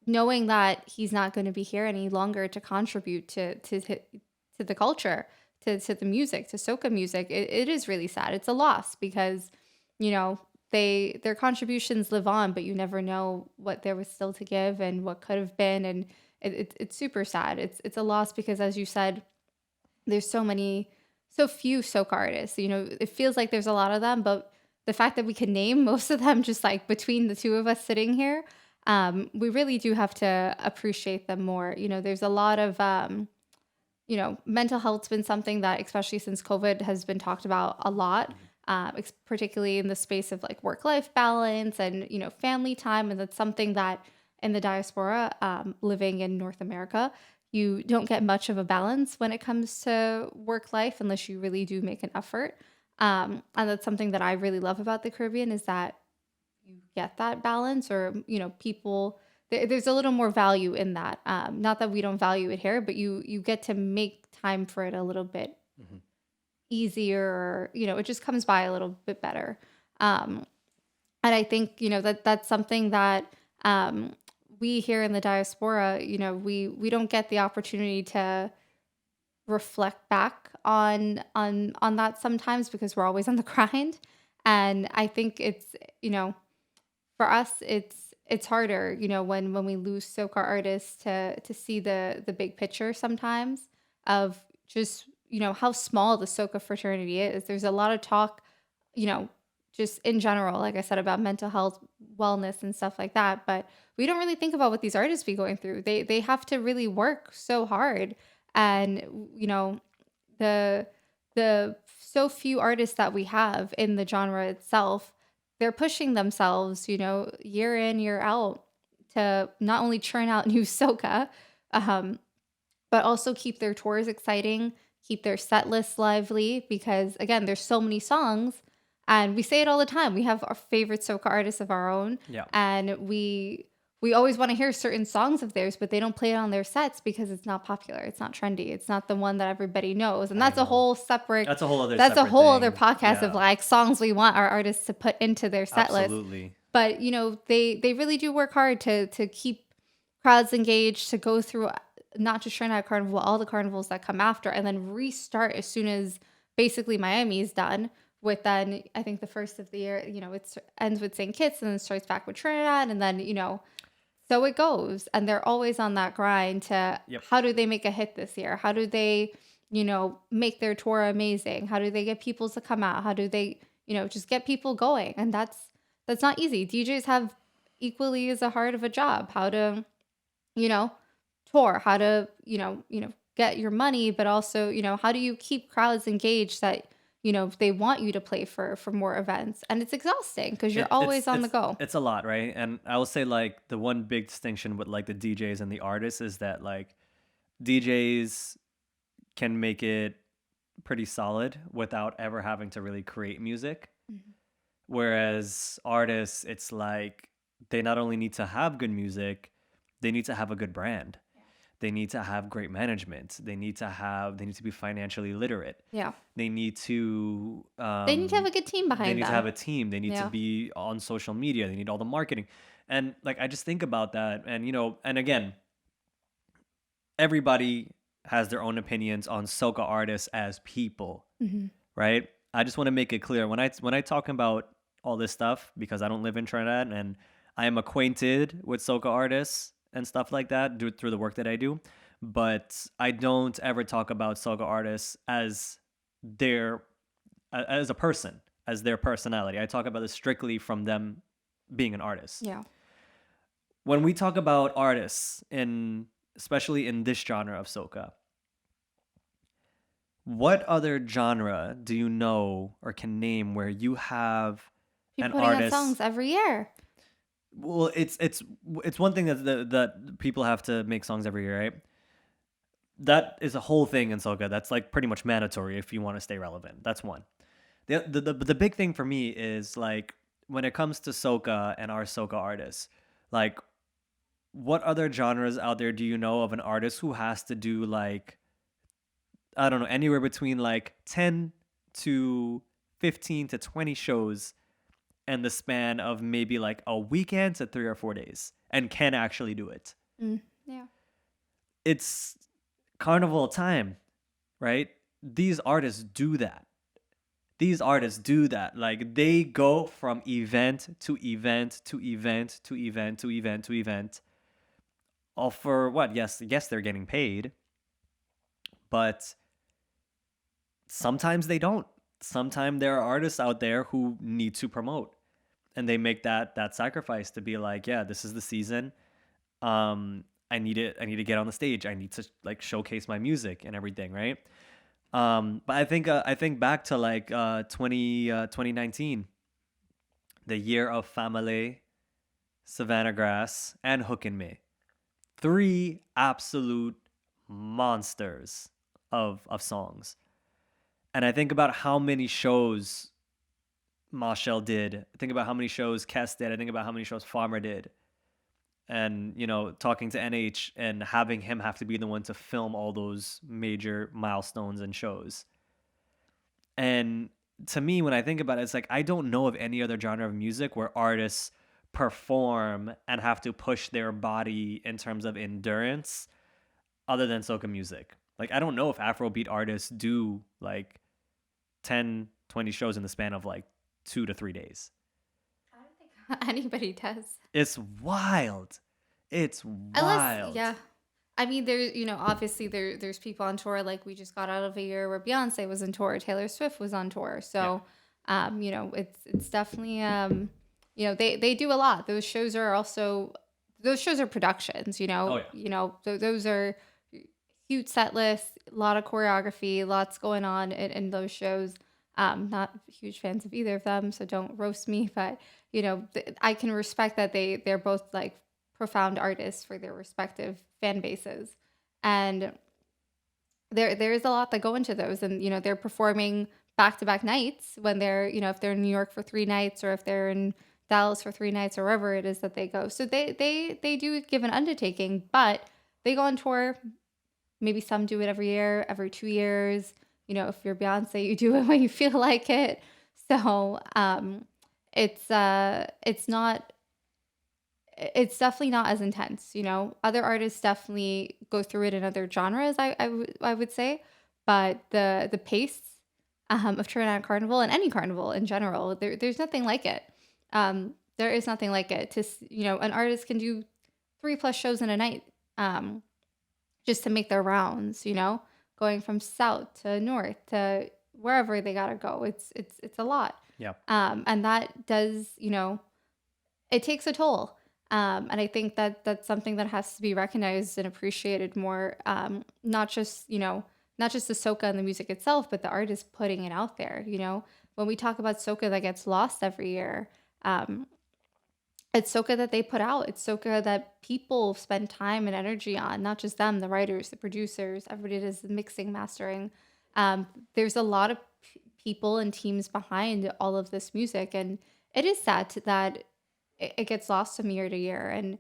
knowing that he's not going to be here any longer to contribute to the culture, to the music, to soca music, it is really sad. It's a loss because, you know, their contributions live on, but you never know what there was still to give and what could have been. And it's super sad. It's a loss because, as you said, there's so few soca artists. You know, it feels like there's a lot of them, but the fact that we can name most of them just like between the two of us sitting here, we really do have to appreciate them more. You know, there's a lot of, you know, mental health's been something that, especially since COVID, has been talked about a lot. Particularly in the space of like work-life balance and, you know, family time. And that's something that in the diaspora, living in North America, you don't get much of a balance when it comes to work life unless you really do make an effort. And that's something that I really love about the Caribbean, is that you get that balance, or, you know, people, there's a little more value in that. Not that we don't value it here, but you get to make time for it a little bit easier, or, you know, it just comes by a little bit better. And I think, you know, that's something that we here in the diaspora, you know, we don't get the opportunity to reflect back on that sometimes, because we're always on the grind. And I think it's, you know, for us, it's harder, you know, when we lose soca artists, to see the big picture sometimes of just, you know, how small the soca fraternity is. There's a lot of talk, you know, just in general, like I said, about mental health, wellness and stuff like that. But we don't really think about what these artists be going through. They have to really work so hard. And, you know, the so few artists that we have in the genre itself, they're pushing themselves, you know, year in, year out, to not only churn out new soca, but also keep their tours exciting, keep their set lists lively, because again, there's so many songs, and we say it all the time. We have our favorite soca artists of our own, Yeah. and we always want to hear certain songs of theirs, but they don't play it on their sets because it's not popular, it's not trendy, it's not the one that everybody knows, and that's a whole separate. That's a whole other. That's a separate whole thing. other podcast Yeah. of like songs we want our artists to put into their set list. Absolutely. But, you know, they really do work hard to keep crowds engaged, to go through not just Trinidad Carnival, all the carnivals that come after, and then restart as soon as basically Miami is done with. Then I think the first of the year, you know, it ends with St. Kitts and then starts back with Trinidad, and then, you know, so it goes. And they're always on that grind to how do they make a hit this year? How do they, you know, make their tour amazing? How do they get people to come out? How do they, you know, just get people going? And that's not easy. DJs have equally as hard of a job. How to, you know, tour, how to, you know, get your money, but also, you know, how do you keep crowds engaged that, you know, they want you to play for more events? And it's exhausting because you're always on the go. It's a lot, right? And I will say, like, the one big distinction with like the DJs and the artists is that like DJs can make it pretty solid without ever having to really create music. Whereas artists, it's like they not only need to have good music, they need to have a good brand. They need to have great management. They need to be financially literate. Yeah. They need to They need to have a good team they behind need to them. have a team. They need to Yeah. be on social media. They need all the marketing. And like I just think about that, and and again, everybody has their own opinions on soca artists as people, right? I just want to make it clear when I talk about all this stuff, because I don't live in Trinidad and I am acquainted with soca artists and stuff like that through the work that I do, but I don't ever talk about soca artists as their as a person, as their personality. I talk about this strictly from them being an artist. Yeah. When we talk about artists especially in this genre of soca, what other genre do you know or can name where you have People an putting out artist? songs every year. Well, it's one thing that people have to make songs every year, right? That is a whole thing in soca. That's like pretty much mandatory if you want to stay relevant. That's one. The big thing for me is like when it comes to soca and our soca artists, like what other genres out there do you know of an artist who has to do like, I don't know, anywhere between like 10 to 15 to 20 shows in the span of maybe like a weekend to 3 or 4 days and can actually do it? Yeah. It's carnival time, right? These artists do that. Like they go from event to event to event to event to event to event. All for what? Yes, they're getting paid, but sometimes they don't. Sometimes there are artists out there who need to promote, and they make that sacrifice to be like, yeah, this is the season. I need to get on the stage. I need to like showcase my music and everything, right? But I think back to like 2019, the year of Family, Savannah Grass, and Hook and Me. 3 absolute monsters of songs. And I think about how many shows Marshall did. I think about how many shows Kess did. I think about how many shows Farmer did. And, talking to NH and having him have to be the one to film all those major milestones and shows. And to me, when I think about it, it's like I don't know of any other genre of music where artists perform and have to push their body in terms of endurance other than soca music. Like I don't know if Afrobeat artists do like 10, 20 shows in the span of like 2 to 3 days. I don't think anybody does. It's wild. It's wild. Unless, yeah. I mean, obviously there's people on tour. Like we just got out of a year where Beyonce was on tour, Taylor Swift was on tour. So, it's definitely, they do a lot. Those shows are productions. Oh, yeah. Those are huge set lists, a lot of choreography, lots going on in those shows. Not huge fans of either of them, so don't roast me. But I can respect that they're both like profound artists for their respective fan bases, and there is a lot that go into those. And they're performing back-to-back nights when they're if they're in New York for 3 nights, or if they're in Dallas for 3 nights, or wherever it is that they go. So they do give an undertaking, but they go on tour. Maybe some do it every year, every 2 years. If you're Beyonce, you do it when you feel like it. So it's definitely not as intense. Other artists definitely go through it in other genres, I would say, but the pace of Trinidad Carnival, and any carnival in general, there's nothing like it. There is nothing like it. An artist can do 3+ shows in a night, just to make their rounds. Going from south to north to wherever they gotta go. It's a lot. Yeah. And that does, it takes a toll. And I think that that's something that has to be recognized and appreciated more. Not just the soca and the music itself, but the artist putting it out there. When we talk about soca that gets lost every year, it's soca that they put out. It's soca that people spend time and energy on, not just them, the writers, the producers, everybody does the mixing, mastering. There's a lot of people and teams behind all of this music, and it is sad that it gets lost from year to year. And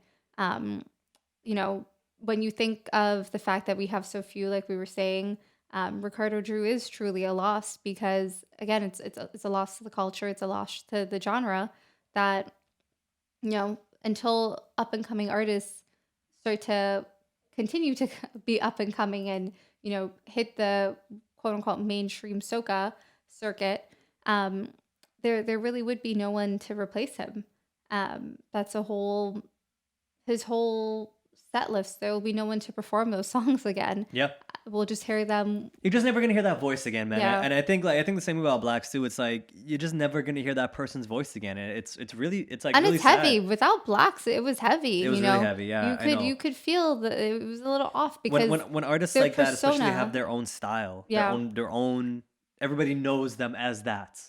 you know, when you think of the fact that we have so few, like we were saying, Ricardo Drew is truly a loss, because again, it's a loss to the culture, it's a loss to the genre, that, you know, until up and coming artists start to continue to be up and coming and, you know, hit the quote unquote mainstream soca circuit, there really would be no one to replace him. That's his whole set list. There will be no one to perform those songs again. Yep. We'll just hear them. You're just never gonna hear that voice again, man. Yeah. And I think the same about Blacks too. It's like you're just never gonna hear that person's voice again. And it's like, And really it's heavy. sad. Without Blacks, it was heavy. It was you really know? heavy. Yeah, you I could know. you could feel that it was a little off, because when artists their like that, especially persona. have their own style, Yeah. their own. Everybody knows them as that.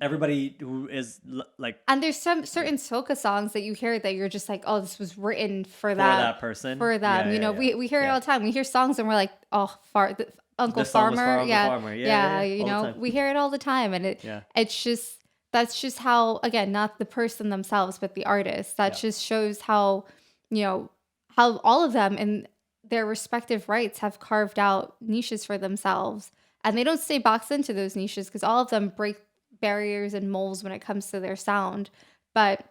Everybody who is like And there's some certain soca songs that you hear that you're just like, oh, this was written for that person. for them. Yeah, you know, yeah, we hear it yeah. all the time. We hear songs and we're like, oh, Uncle This song was Farmer, for Uncle Farmer. Yeah, you all the know, time. we hear it all the time, and it's just, that's just how, again, not the person themselves, but the artist. That just shows how, you know, how all of them in their respective rights have carved out niches for themselves, and they don't stay boxed into those niches, because all of them break barriers and molds when it comes to their sound. But,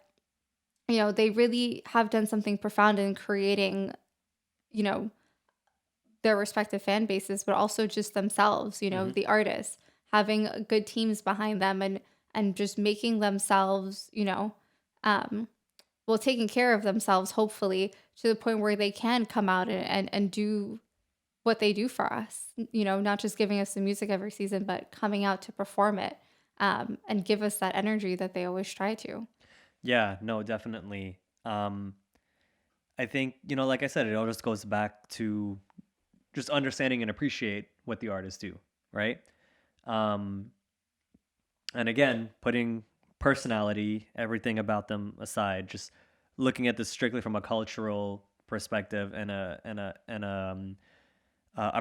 you know, they really have done something profound in creating, you know, their respective fan bases, but also just themselves, you know, the artists having good teams behind them, and just making themselves, you know, taking care of themselves, hopefully, to the point where they can come out and do what they do for us, you know, not just giving us the music every season, but coming out to perform it, and give us that energy that they always try to. Yeah, no, definitely. I think, you know, like I said, it all just goes back to just understanding and appreciate what the artists do, right? And again, putting personality, everything about them aside, just looking at this strictly from a cultural perspective and a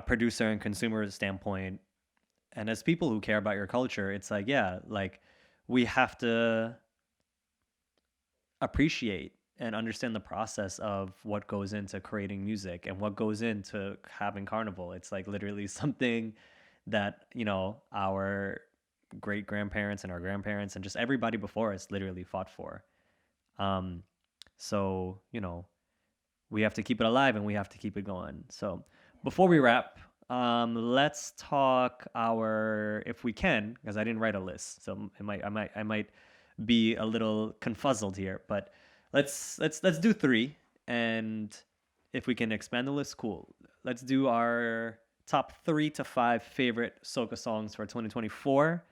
producer and consumer standpoint. And as people who care about your culture, it's like, yeah, like we have to appreciate and understand the process of what goes into creating music and what goes into having Carnival. It's like literally something that, you know, our great grandparents and our grandparents and just everybody before us literally fought for. So, you know, we have to keep it alive and we have to keep it going. So before we wrap, let's talk if we can, because I didn't write a list, so I might be a little confuzzled here, but let's do 3, and if we can expand the list, cool. Let's do our top 3 to 5 favorite soca songs for 2024,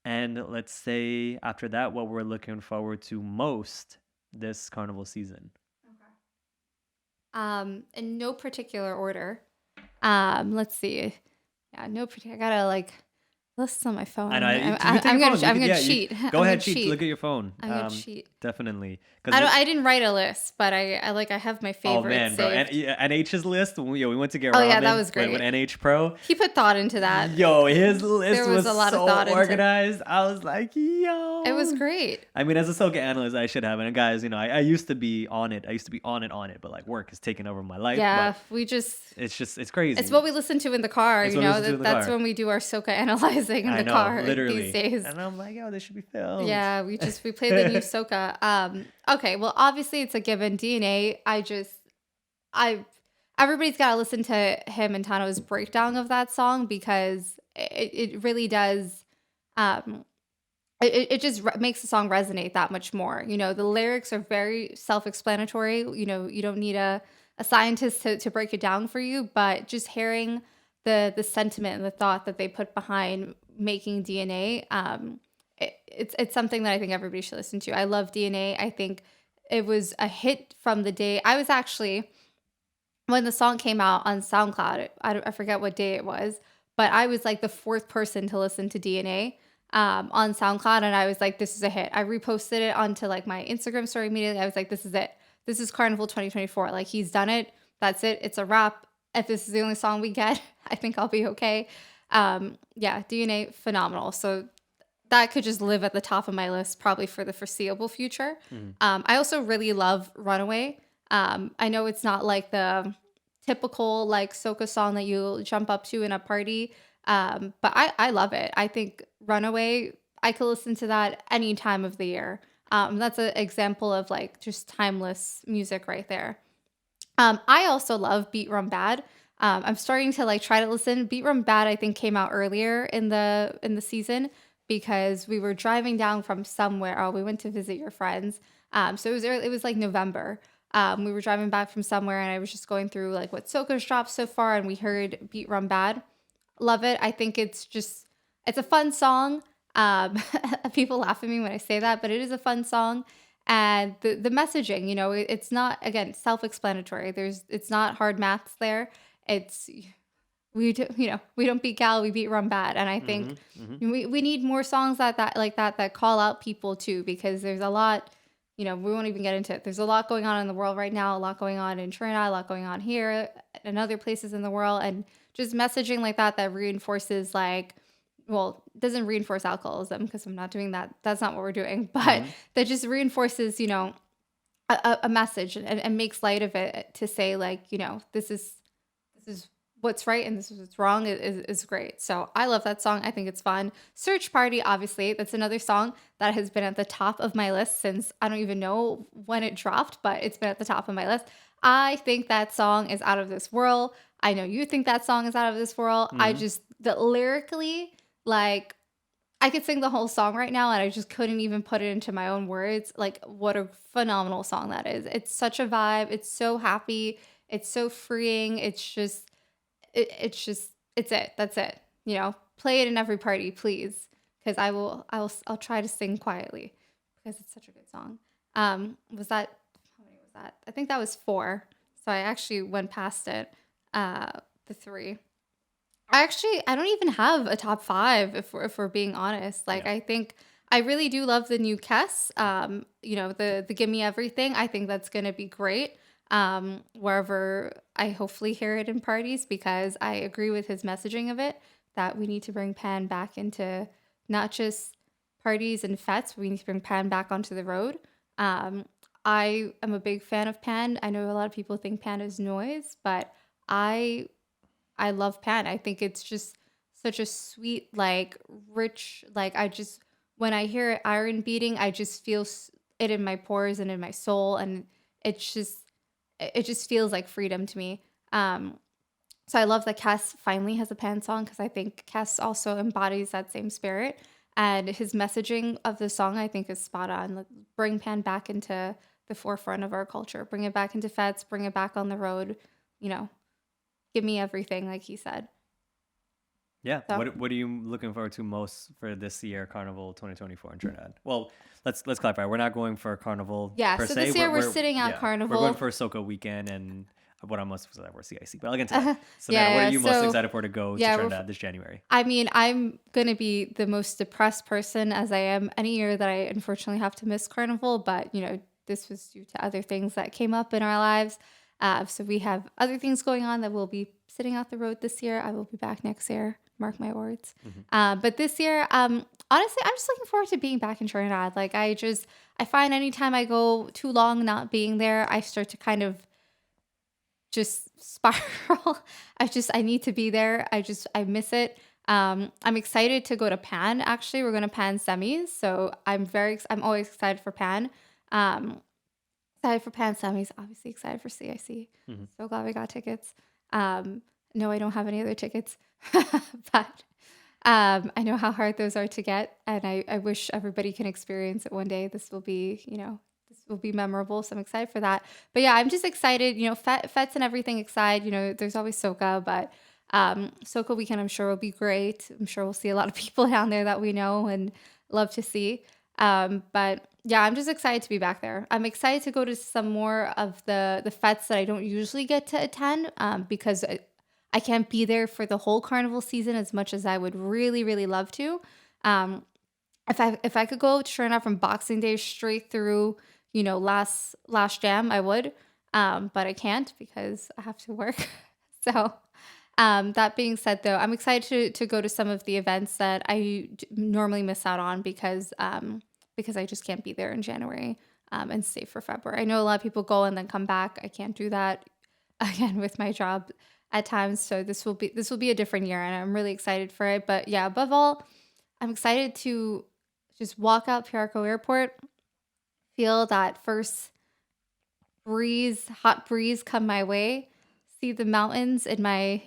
and let's say after that what we're looking forward to most this Carnival season. In no particular order. Let's see. Yeah, no particular. I gotta like list on my phone. I know. I'm gonna cheat. Go ahead, cheat. Look at your phone. I'm gonna cheat. Definitely. I didn't write a list, but I have my favorites. Oh man, bro. saved. NH's list. We went to get Oh ramen. yeah, that was great. With NH Pro. He put thought into that. Yo, his list There was a lot of so thought into- organized. I was like, yo. It was great. I mean, as a Soca analyst, I should have. And guys, you know, I used to be on it. I used to be on it, but like work has taken over my life. Yeah, but it's crazy. It's what we listen to in the car. It's You what we know, listen to in the that's car. when we do our Soca analyzing in I the know, car literally. these days. And I'm like, yo, this should be filmed. Yeah, we play the new Soca. Okay, well, obviously it's a given. DNA. Everybody's got to listen to him and Tano's breakdown of that song, because it really does. It just makes the song resonate that much more. You know, the lyrics are very self-explanatory. You know, you don't need a scientist to break it down for you, but just hearing the sentiment and the thought that they put behind making DNA, it's something that I think everybody should listen to. I love DNA. I think it was a hit from the day. I was actually, when the song came out on SoundCloud, I forget what day it was, but I was like the 4th person to listen to DNA on SoundCloud, and I was like, this is a hit. I reposted it onto like my Instagram story immediately. I was like, this is it. This is Carnival 2024. Like, he's done it. That's it. It's a wrap. If this is the only song we get, I think I'll be okay. Yeah, DNA, phenomenal. So that could just live at the top of my list probably for the foreseeable future. I also really love Runaway. I know it's not like the typical like soca song that you'll jump up to in a party, but I love it. I think Runaway, I could listen to that any time of the year. That's an example of like just timeless music right there. I also love Beat Rum Bad. I'm starting to like try to listen. Beat Rum Bad I think came out earlier in the season because we were driving down from somewhere. Oh, we went to visit your friends. So it was like November. We were driving back from somewhere and I was just going through like what Soca's dropped so far and we heard Beat Rum Bad. Love it. I think it's a fun song. People laugh at me when I say that, but it is a fun song. And the messaging, it's not, again, self-explanatory. It's not hard maths there. It's we don't beat gal, we beat rum bad. And I think we need more songs that call out people too, because there's a lot, we won't even get into it. There's a lot going on in the world right now, a lot going on in Trinidad, a lot going on here and other places in the world. And just messaging like that reinforces doesn't reinforce alcoholism because I'm not doing that. That's not what we're doing. But that just reinforces, a message and makes light of it to say this is what's right and this is what's wrong is great. So I love that song. I think it's fun. Search Party, obviously, that's another song that has been at the top of my list since I don't even know when it dropped, but it's been at the top of my list. I think that song is out of this world. I know you think that song is out of this world. I just, lyrically, I could sing the whole song right now and I just couldn't even put it into my own words. Like, what a phenomenal song that is. It's such a vibe. It's so happy. It's so freeing. It's it. That's it. Play it in every party, please. Because I'll try to sing quietly because it's such a good song. How many was that? I think that was 4. So I actually went past it. The 3. I don't even have a top 5 if we're being honest. I think I really do love the new Kess. The Give Me Everything. I think that's gonna be great. Wherever I hopefully hear it in parties, because I agree with his messaging of it that we need to bring Pan back into not just parties and fetes. We need to bring Pan back onto the road. I am a big fan of Pan. I know a lot of people think Pan is noise, but I love Pan. I think it's just such a sweet, rich, when I hear iron beating, I just feel it in my pores and in my soul. And it just feels like freedom to me. So I love that Cass finally has a Pan song because I think Cass also embodies that same spirit. And his messaging of the song, I think, is spot on. Bring Pan back into the forefront of our culture. Bring it back into fetes. Bring it back on the road. Give me everything, like he said. Yeah. So. What are you looking forward to most for this year, Carnival 2024 in Trinidad? Well, let's clarify. We're not going for Carnival. Yeah. Per so se. This year we're sitting out Carnival. We're going for a Soca weekend, and what I'm most excited for CIC. But I'll get into that. Savanah, what are you most excited for to go to Trinidad this January? I mean, I'm gonna be the most depressed person as I am any year that I unfortunately have to miss Carnival. But this was due to other things that came up in our lives. So we have other things going on that we'll be sitting out the road this year. I will be back next year. Mark my words. But this year, honestly, I'm just looking forward to being back in Trinidad. I find anytime I go too long not being there, I start to kind of just spiral. I need to be there. I miss it. I'm excited to go to Pan. Actually, we're going to Pan semis. So I'm always excited for Pan. Excited for Pan semis, obviously excited for CIC. So glad we got tickets. No, I don't have any other tickets, but I know how hard those are to get, and I wish everybody can experience it one day. This will be memorable, so I'm excited for that. But yeah, I'm just excited. Fetes and everything excited. There's always Soca, but Soca weekend I'm sure will be great. I'm sure we'll see a lot of people down there that we know and love to see. But yeah, I'm just excited to be back there. I'm excited to go to some more of the fetes that I don't usually get to attend because I can't be there for the whole carnival season as much as I would really, really love to. If I could go to Trinidad from Boxing Day straight through, last jam, I would. But I can't because I have to work. So That being said, though, I'm excited to go to some of the events that I normally miss out on because I just can't be there in January and stay for February. I know a lot of people go and then come back. I can't do that again with my job at times. So this will be a different year, and I'm really excited for it. But yeah, above all, I'm excited to just walk out Piarco Airport, feel that first hot breeze come my way, see the mountains in my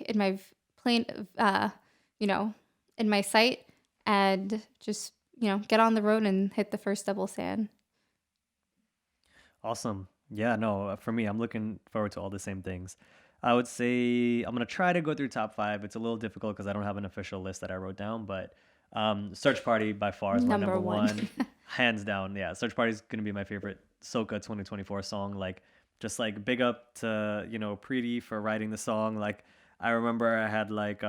plane, in my sight, and just, get on the road and hit the first double sand. Awesome. Yeah, no, for me, I'm looking forward to all the same things. I would say I'm going to try to go through top 5. It's a little difficult because I don't have an official list that I wrote down, but Search Party by far is my number one. Hands down. Yeah, Search Party is going to be my favorite Soca 2024 song. Like, just like big up to, Preeti for writing the song. Like, I remember I had like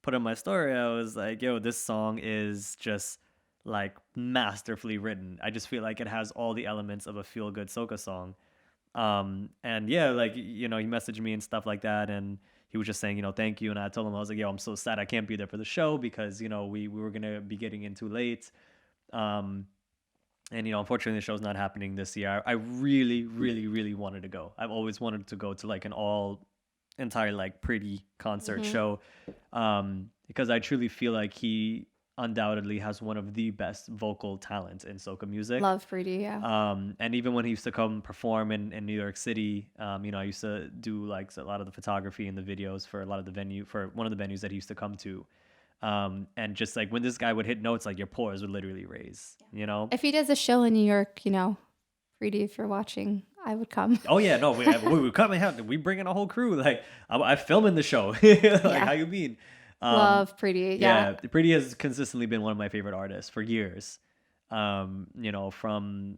put in my story, I was like, yo, this song is just like masterfully written. I just feel like it has all the elements of a feel good Soca song. And yeah, like, he messaged me and stuff like that, and he was just saying, thank you. And I told him, I was like, yo, I'm so sad I can't be there for the show because, we were going to be getting in too late. And, unfortunately the show's not happening this year. I really, really, really wanted to go. I've always wanted to go to like an entire like Pretty concert show. Because I truly feel like he undoubtedly has one of the best vocal talents in soca music. Love Pretty, yeah. And even when he used to come perform in New York City, I used to do like a lot of the photography and the videos for one of the venues that he used to come to. And just like when this guy would hit notes, like your pores would literally raise, If he does a show in New York, Pretty, if you're watching, I would come. Oh yeah, no, we would come and we bring in a whole crew. Like I film in the show. Like, how you mean? Love Pretty. Yeah. Pretty has consistently been one of my favorite artists for years. And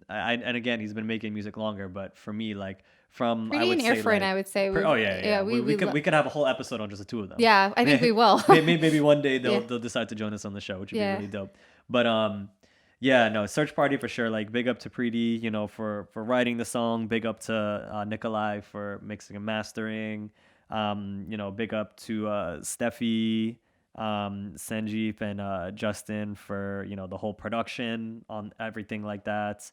again, he's been making music longer, but for me, like from Pretty and Earfriend, I would say. We could have a whole episode on just the two of them. Yeah, I think we will. maybe one day they'll decide to join us on the show, which would be really dope. But Search Party for sure. Like big up to Preeti, for writing the song. Big up to Nikolai for mixing and mastering. Big up to Steffi, Sanjeev, and Justin for the whole production on everything like that.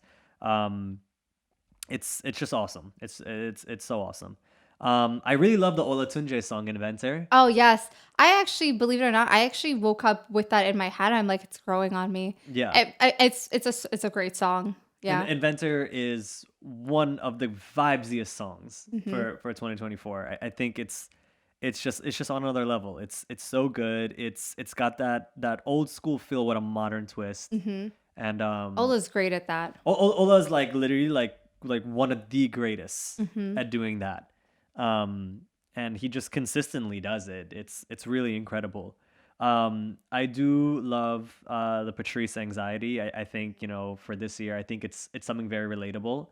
It's just awesome. It's so awesome. I really love the Olatunji song Inventor. Oh yes, I actually, believe it or not, I actually woke up with that in my head. I'm like, it's growing on me. Yeah, it's a great song. Yeah, Inventor is one of the vibesiest songs for 2024. I think it's just on another level. It's so good. It's got that old school feel with a modern twist. And Ola's great at that. Ola's like literally like one of the greatest at doing that. And he just consistently does it. It's really incredible. I do love the Patrice Anxiety. I think, for this year, I think it's something very relatable.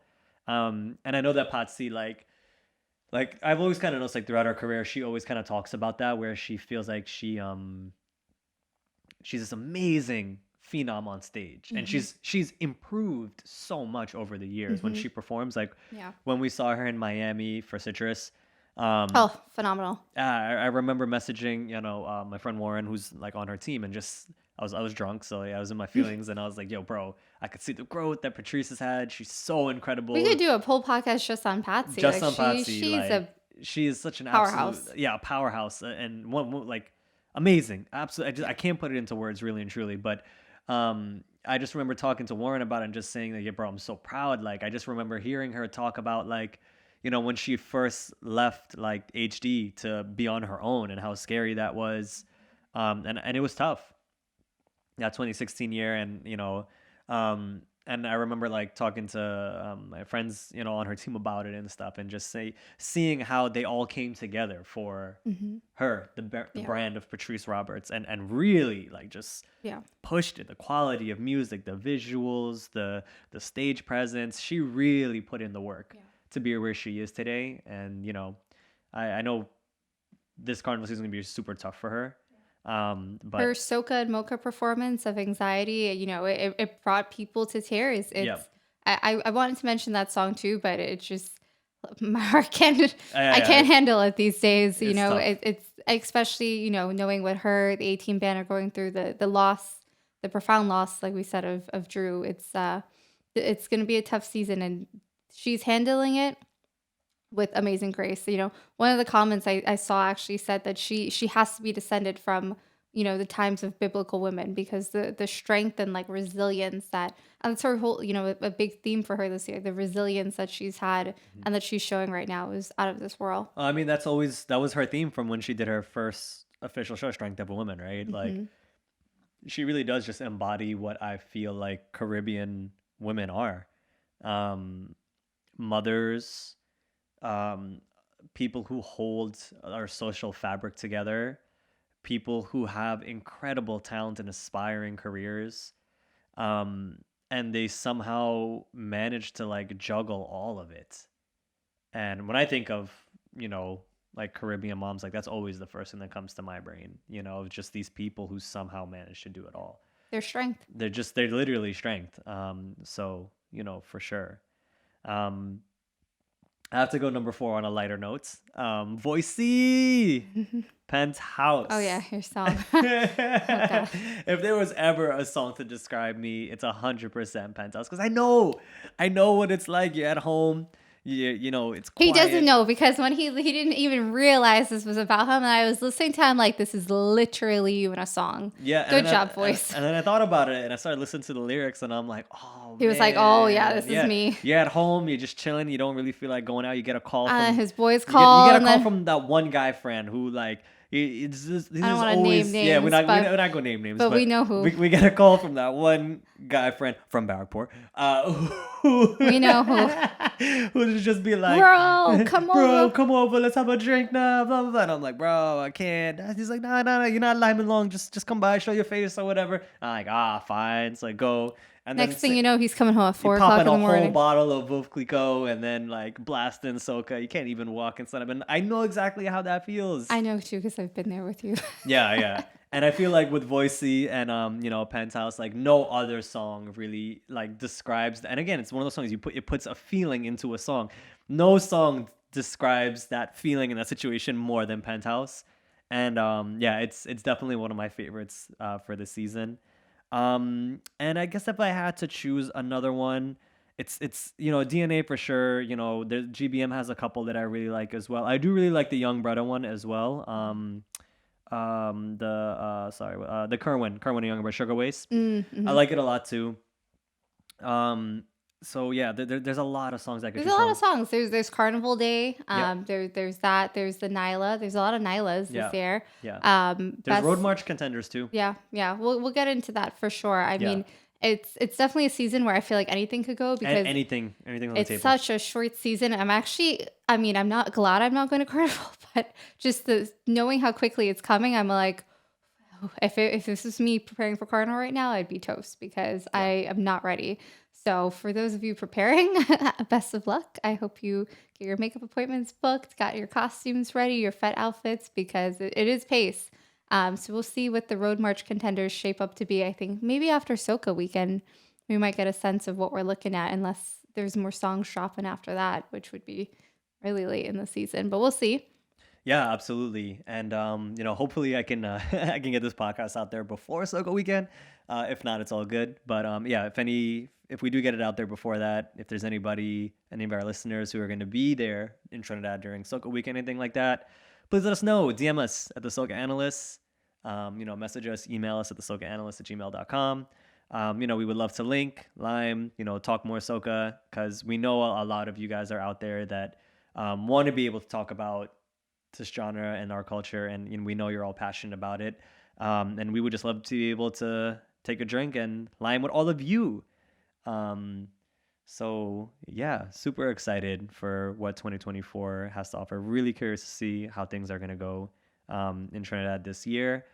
And I know that Patsy, like I've always kind of noticed, like throughout her career, she always kind of talks about that, where she feels like she's this amazing phenom on stage, and she's improved so much over the years when she performs. Like when we saw her in Miami for Citrus. Phenomenal. I remember messaging, my friend Warren, who's like on her team, and just I was drunk, so I was in my feelings, and I was like, "Yo, bro, I could see the growth that Patrice has had. She's so incredible." We could do a whole podcast just on Patsy. She is such an powerhouse. Absolute, powerhouse, and one like amazing. Absolutely, I can't put it into words, really and truly, but I just remember talking to Warren about it and just saying that, yeah, bro, I'm so proud. Like I just remember hearing her talk about like, when she first left like HD to be on her own, and how scary that was. And it was tough. That 2016 year. And, and I remember like talking to my friends, on her team about it and stuff, and just seeing how they all came together for her, the brand of Patrice Roberts, and really like just pushed it. The quality of music, the visuals, the stage presence. She really put in the work to be where she is today. And, I know this Carnival season is going to be super tough for her. But her Soca and Mocha performance of Anxiety, it brought people to tears. I wanted to mention that song too, but it just, my heart can't, I can't handle it these days. especially, knowing what the 18 band are going through, the loss, the profound loss, like we said, of Drew, it's going to be a tough season, and she's handling it with amazing grace. One of the comments I saw actually said that she has to be descended from, the times of biblical women, because the strength and like resilience and that's her whole, a big theme for her this year. The resilience that she's had and that she's showing right now is out of this world. I mean, that was her theme from when she did her first official show, Strength of a Woman, right? Like, she really does just embody what I feel like Caribbean women are. Mothers, people who hold our social fabric together, people who have incredible talent and aspiring careers, and they somehow manage to like juggle all of it. And when I think of, like Caribbean moms, like that's always the first thing that comes to my brain, just these people who somehow manage to do it all. Their strength. They're literally strength. So, for sure. I have to go number 4 on a lighter note. Voicey, Penthouse. Oh yeah, your song. If there was ever a song to describe me, it's 100% Penthouse. Because I know what it's like. You're at home. It's quiet. He doesn't know, because when he didn't even realize this was about him, and I was listening to him like, this is literally you in a song. Yeah. Good job, voice. And then I thought about it, and I started listening to the lyrics, and I'm like, oh, he was like, oh yeah, this is me. You're at home, you're just chilling, you don't really feel like going out. You get a call from his boys call. You get a call from that one guy friend who like. It's just, I don't want to name names. Yeah, we're not going to name names. But we know who. We get a call from that one guy friend from Barrackport. We know who. Who'd just be like, bro, come over. Let's have a drink now. Blah, blah, blah. And I'm like, bro, I can't. He's like, no, you're not liming long. Just come by, show your face or whatever. I'm like, fine. So I go. And next thing you know, he's coming home at 4 o'clock in the morning. Popping a whole bottle of Veuve Clicquot and then like blasting Soca. You can't even walk inside of it. And I know exactly how that feels. I know too, because I've been there with you. Yeah. And I feel like with Voicey and Penthouse, like no other song really like describes. And again, it's one of those songs it puts a feeling into a song. No song describes that feeling in that situation more than Penthouse. And it's definitely one of my favorites for this season. And I guess if I had to choose another one, it's DNA for sure. The GBM has a couple that I really like as well. I do really like the Young Brother one as well. The Kerwin and Young Brother, Sugar Waste. I like it a lot too. So yeah, there's a lot of songs I could. There's a lot of songs. There's Carnival Day. There's that. There's the Nyla. There's a lot of Nylas this year. Yeah. There's Road March contenders too. Yeah. We'll get into that for sure. I mean, it's definitely a season where I feel like anything could go, because anything on the table. It's such a short season. I'm not glad I'm not going to Carnival, but just knowing how quickly it's coming, I'm like, if this is me preparing for Carnival right now, I'd be toast, because I am not ready. So for those of you preparing, best of luck. I hope you get your makeup appointments booked, got your costumes ready, your fet outfits, because it is pace. So we'll see what the Road March contenders shape up to be. I think maybe after Soca weekend, we might get a sense of what we're looking at, unless there's more songs dropping after that, which would be really late in the season. But we'll see. Yeah, absolutely. And hopefully I can I can get this podcast out there before Soca weekend. If not, it's all good. But if we do get it out there before that, if there's any of our listeners who are going to be there in Trinidad during Soca weekend, anything like that, please let us know. DM us at the Soca Analyst. Message us, email us at the socaanalyst@gmail.com. We would love to link, talk more Soca, because we know a lot of you guys are out there that want to be able to talk about this genre and our culture, and we know you're all passionate about it. And we would just love to be able to take a drink and lime with all of you. So yeah, super excited for what 2024 has to offer. Really curious to see how things are going to go in Trinidad this year,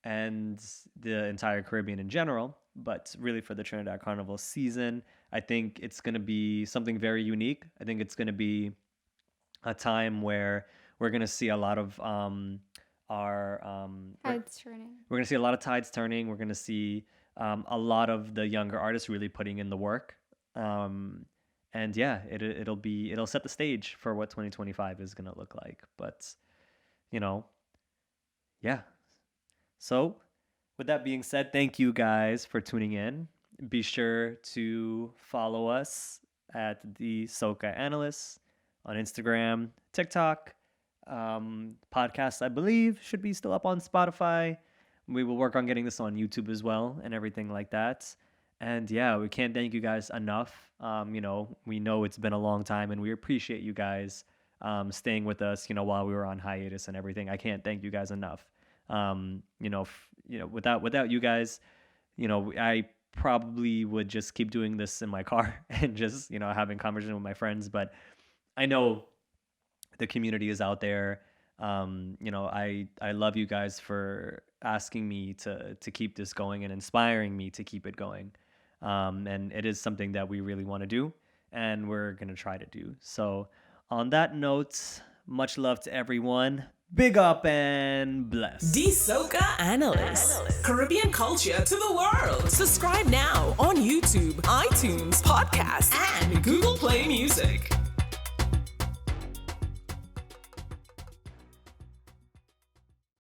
and the entire Caribbean in general. But really for the Trinidad Carnival season, I think it's going to be something very unique. I think it's going to be a time where we're going to see a lot of tides turning. We're going to see a lot of tides turning. We're going to see a lot of the younger artists really putting in the work. And yeah, it'll set the stage for what 2025 is going to look like. But, yeah. So, with that being said, thank you guys for tuning in. Be sure to follow us at the Soca Analyst on Instagram, TikTok. Podcast, I believe, should be still up on Spotify. We will work on getting this on YouTube as well and everything like that. And yeah, we can't thank you guys enough. We know it's been a long time and we appreciate you guys staying with us, while we were on hiatus and everything. I can't thank you guys enough. Without you guys, I probably would just keep doing this in my car and just, having conversation with my friends. But I know the community is out there. I love you guys for asking me to keep this going and inspiring me to keep it going. And it is something that we really want to do and we're going to try to do. So on that note, much love to everyone. Big up and bless. The Soca Analyst. Caribbean culture to the world. Subscribe now on YouTube, iTunes, Podcast, and Google Play Music.